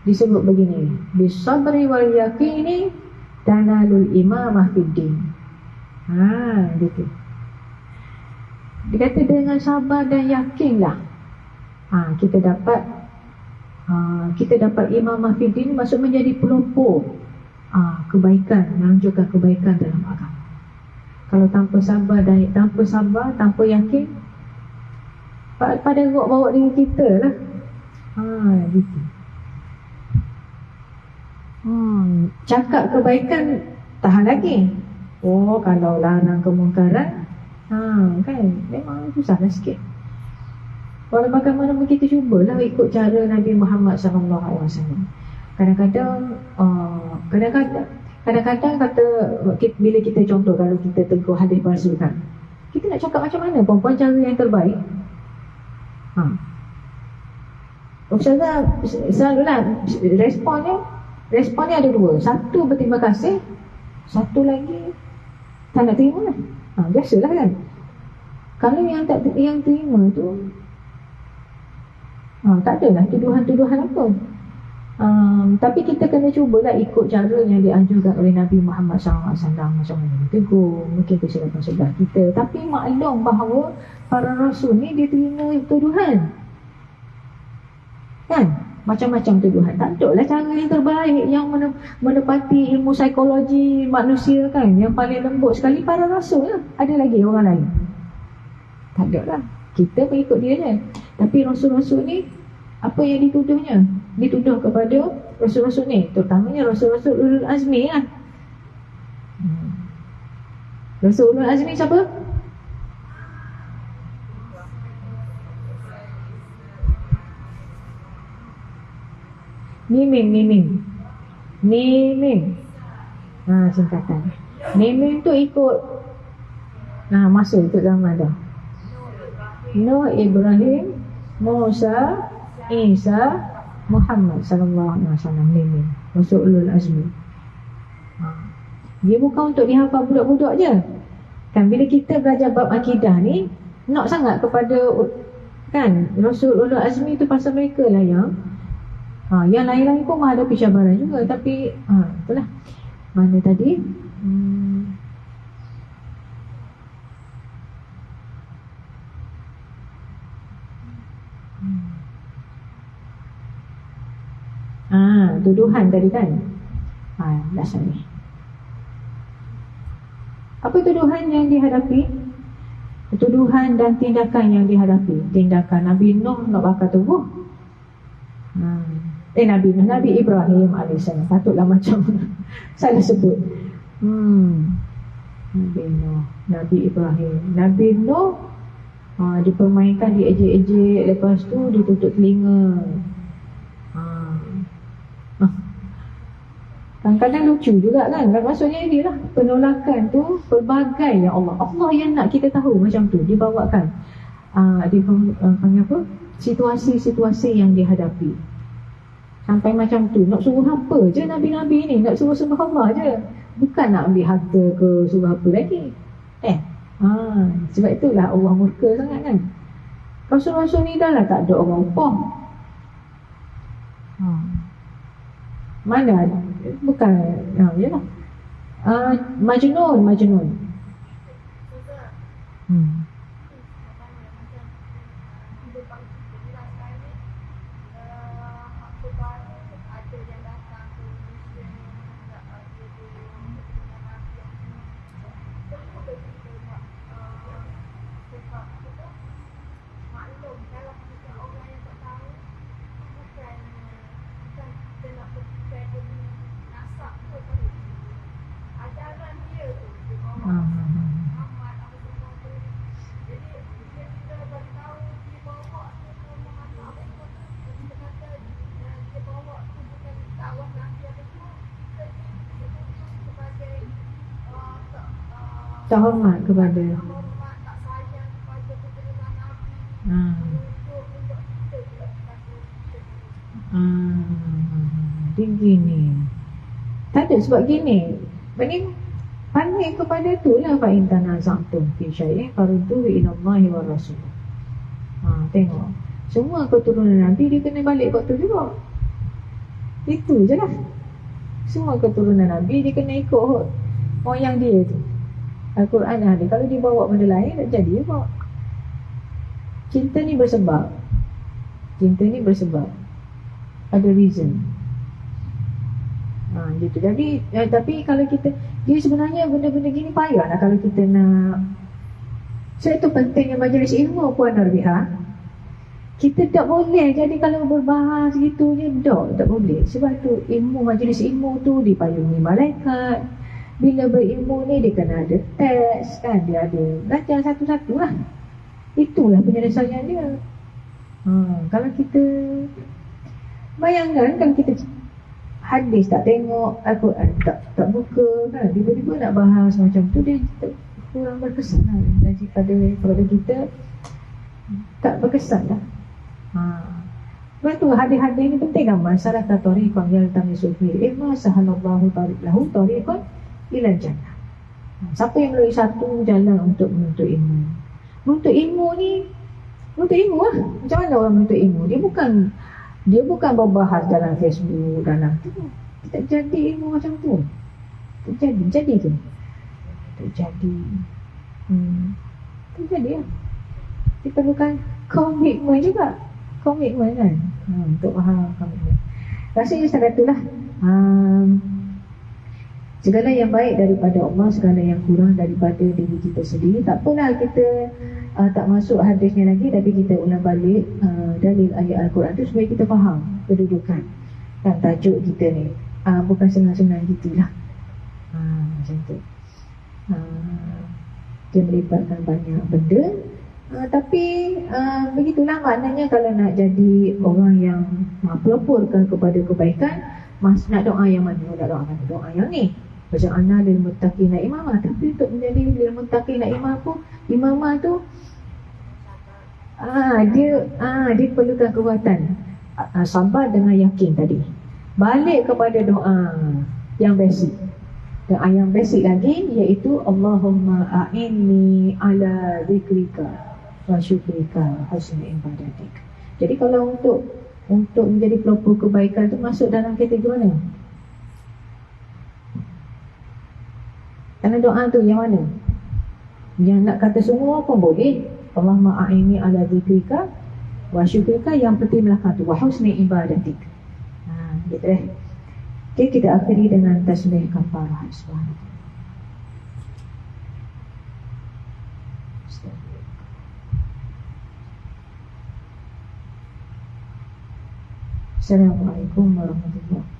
[SPEAKER 2] disebut begini: bisabri wal yaqini tanalul imamah fid din. Gitu. Dia kata dengan sabar dan yakinlah kita dapat imamah fid din, maksud menjadi pelopor kebaikan, menunjukkan kebaikan dalam agama. Kalau tanpa sabar, tanpa yakin, pada bawa diri kita lah. Gitu. Cakap kebaikan tahan lagi. Kalau larang kemungkaran, kan memang susahlah sikit. Walau bagaimanapun kita cubalah ikut cara Nabi Muhammad SAW. Kadang-kadang kata, bila kita contoh, kalau kita tegur hadis palsu kan, kita nak cakap macam mana perempuan cara yang terbaik? Ustazah selalulah responnya ada dua. Satu, berterima kasih. Satu lagi, tak nak terima lah. Biasalah kan. Kalau yang terima tu tak adalah tuduhan-tuduhan apa. Tapi kita kena cubalah ikut cara yang dianjurkan oleh Nabi Muhammad SAW. Macam mana tegur, mungkin kesilapan sebelah kita, tapi maklum bahawa para rasul ni dia terima tuduhan, kan? Macam-macam tuduhan. Tak ada lah cara yang terbaik, yang menepati ilmu psikologi manusia kan, yang paling lembut sekali para rasul lah. Ada lagi orang lain? Tak ada lah. Kita mengikut dia je. Tapi rasul-rasul ni, apa yang dituduhnya? Dituduh kepada rasul-rasul ni, terutamanya rasul-rasul ulul azmi lah. Rasul ulul azmi siapa? Mimim. Singkatan. Mimim tu ikut masa, ikut zaman dah. Nuh, Ibrahim, Musa, Isa, Muhammad sallallahu alaihi wasallam. Mimim masuk ulul azmi. Dia bukan untuk dihafal budak-budak je. Kan bila kita belajar bab akidah ni, nak sangat kepada kan Rasul ulul azmi tu, pasal mereka lah yang lain-lain pun menghadapi cabaran juga. Tapi itulah. Mana tadi? Tuduhan tadi kan? Dah sorry. Apa tuduhan yang dihadapi? Tuduhan dan tindakan yang dihadapi. Tindakan Nabi Nuh nak bakar tubuh. Nabi Ibrahim alaihissalam. Patutlah macam salah sebut. Nabi Nuh, Nabi Ibrahim, Nabi Nuh dipermainkan, diejek-ejek, lepas tu ditutup telinga. Kadang-kadang lucu juga kan. Maksudnya ini lah, penolakan tu pelbagai ya Allah. Allah yang nak kita tahu macam tu. Dibawakan apa? Situasi-situasi yang dihadapi. Sampai macam tu. Nak suruh apa je Nabi-Nabi ni? Nak suruh sembah Allah je. Bukan nak ambil harta ke, suruh apa lagi. Sebab itulah Allah murka sangat kan. Rasul-rasul ni dah lah tak ada orang upah. Mana ada? Bukan, yalah. Majnun. Tak hormat kepada dia gini. Tak ada sebab gini. Pandai kepada tu lah. Fa in tanaza'tum fi syai'in farudduhu ila Allahi wa Rasul. Tengok. Semua keturunan Nabi dia kena balik kat tu juga. Itu je lah. Semua keturunan Nabi dia kena ikut moyang dia tu. Al-Quran ada. Kalau dibawa benda lain tak jadi juga. Cinta ni bersebab. Ada reason. Gitu. Jadi tapi kalau kita, dia sebenarnya benda-benda gini payah lah kalau kita nak. Sebab itu pentingnya majlis ilmu Puan Narbiha. Kita tak boleh jadi kalau berbahas gitu je tak boleh. Sebab tu ilmu, majlis ilmu tu dipayungi malaikat. Bila berilmu ni dia kena ada teks kan, dia ada belajar satu-satu lah. Itulah penyelesaian dia. Kalau kita bayangkan kalau kita hadis tak tengok, Al-Quran tak buka kan, tiba-tiba nak bahas macam tu, dia kurang berkesan lah. Daripada kita tak berkesan lah. Sebab tu hadis-hadis ni penting kan. Masyarakat tariqan yaltamisu fihi ilma sahalallahu lahu tariqan ila jannah. Siapa yang melalui satu jalan untuk menuntut ilmu. Menuntut ilmu lah. Macam mana orang menuntut ilmu? Dia bukan berbahas dalam Facebook, dalam tu. Tak jadi ilmu macam tu. Tak jadi tu. Tak jadi lah. Diperlukan komitmen juga. Komitmen kan. Untuk faham komitmen. Rasanya saya katalah, segala yang baik daripada Allah, segala yang kurang daripada diri kita sendiri. Tak apalah kita tak masuk hadisnya lagi, tapi kita ulang balik dalil ayat Al-Quran tu supaya kita faham kedudukan kan tajuk kita ni. Bukan senang-senang gitulah. Macam tu. Dia melibatkan banyak benda. Tapi begitulah maknanya kalau nak jadi orang yang peloporkan kepada kebaikan, nak doa yang mana? Doa yang ni. Waja'alna lil muttaqina imama. Tapi untuk menjadi lil muttaqina imamah tu dia perlukan kekuatan, sabar dengan yakin tadi. Balik kepada doa yang basic. Doa yang basic lagi iaitu Allahumma a'inni ala zikrika wa syukrika husni ibadatik. Jadi kalau untuk menjadi pelopor kebaikan tu masuk dalam kategori mana? Kerana doa tu yang mana? Yang nak kata semua pun boleh. Allahumma a'inni ala dzikrika wa syukrika, yang penting melakon tu wa husni ibadatik. Gitu eh. Okay, kita akhiri dengan tasbih kafarah. Subhanallah. Assalamualaikum warahmatullahi wabarakatuh.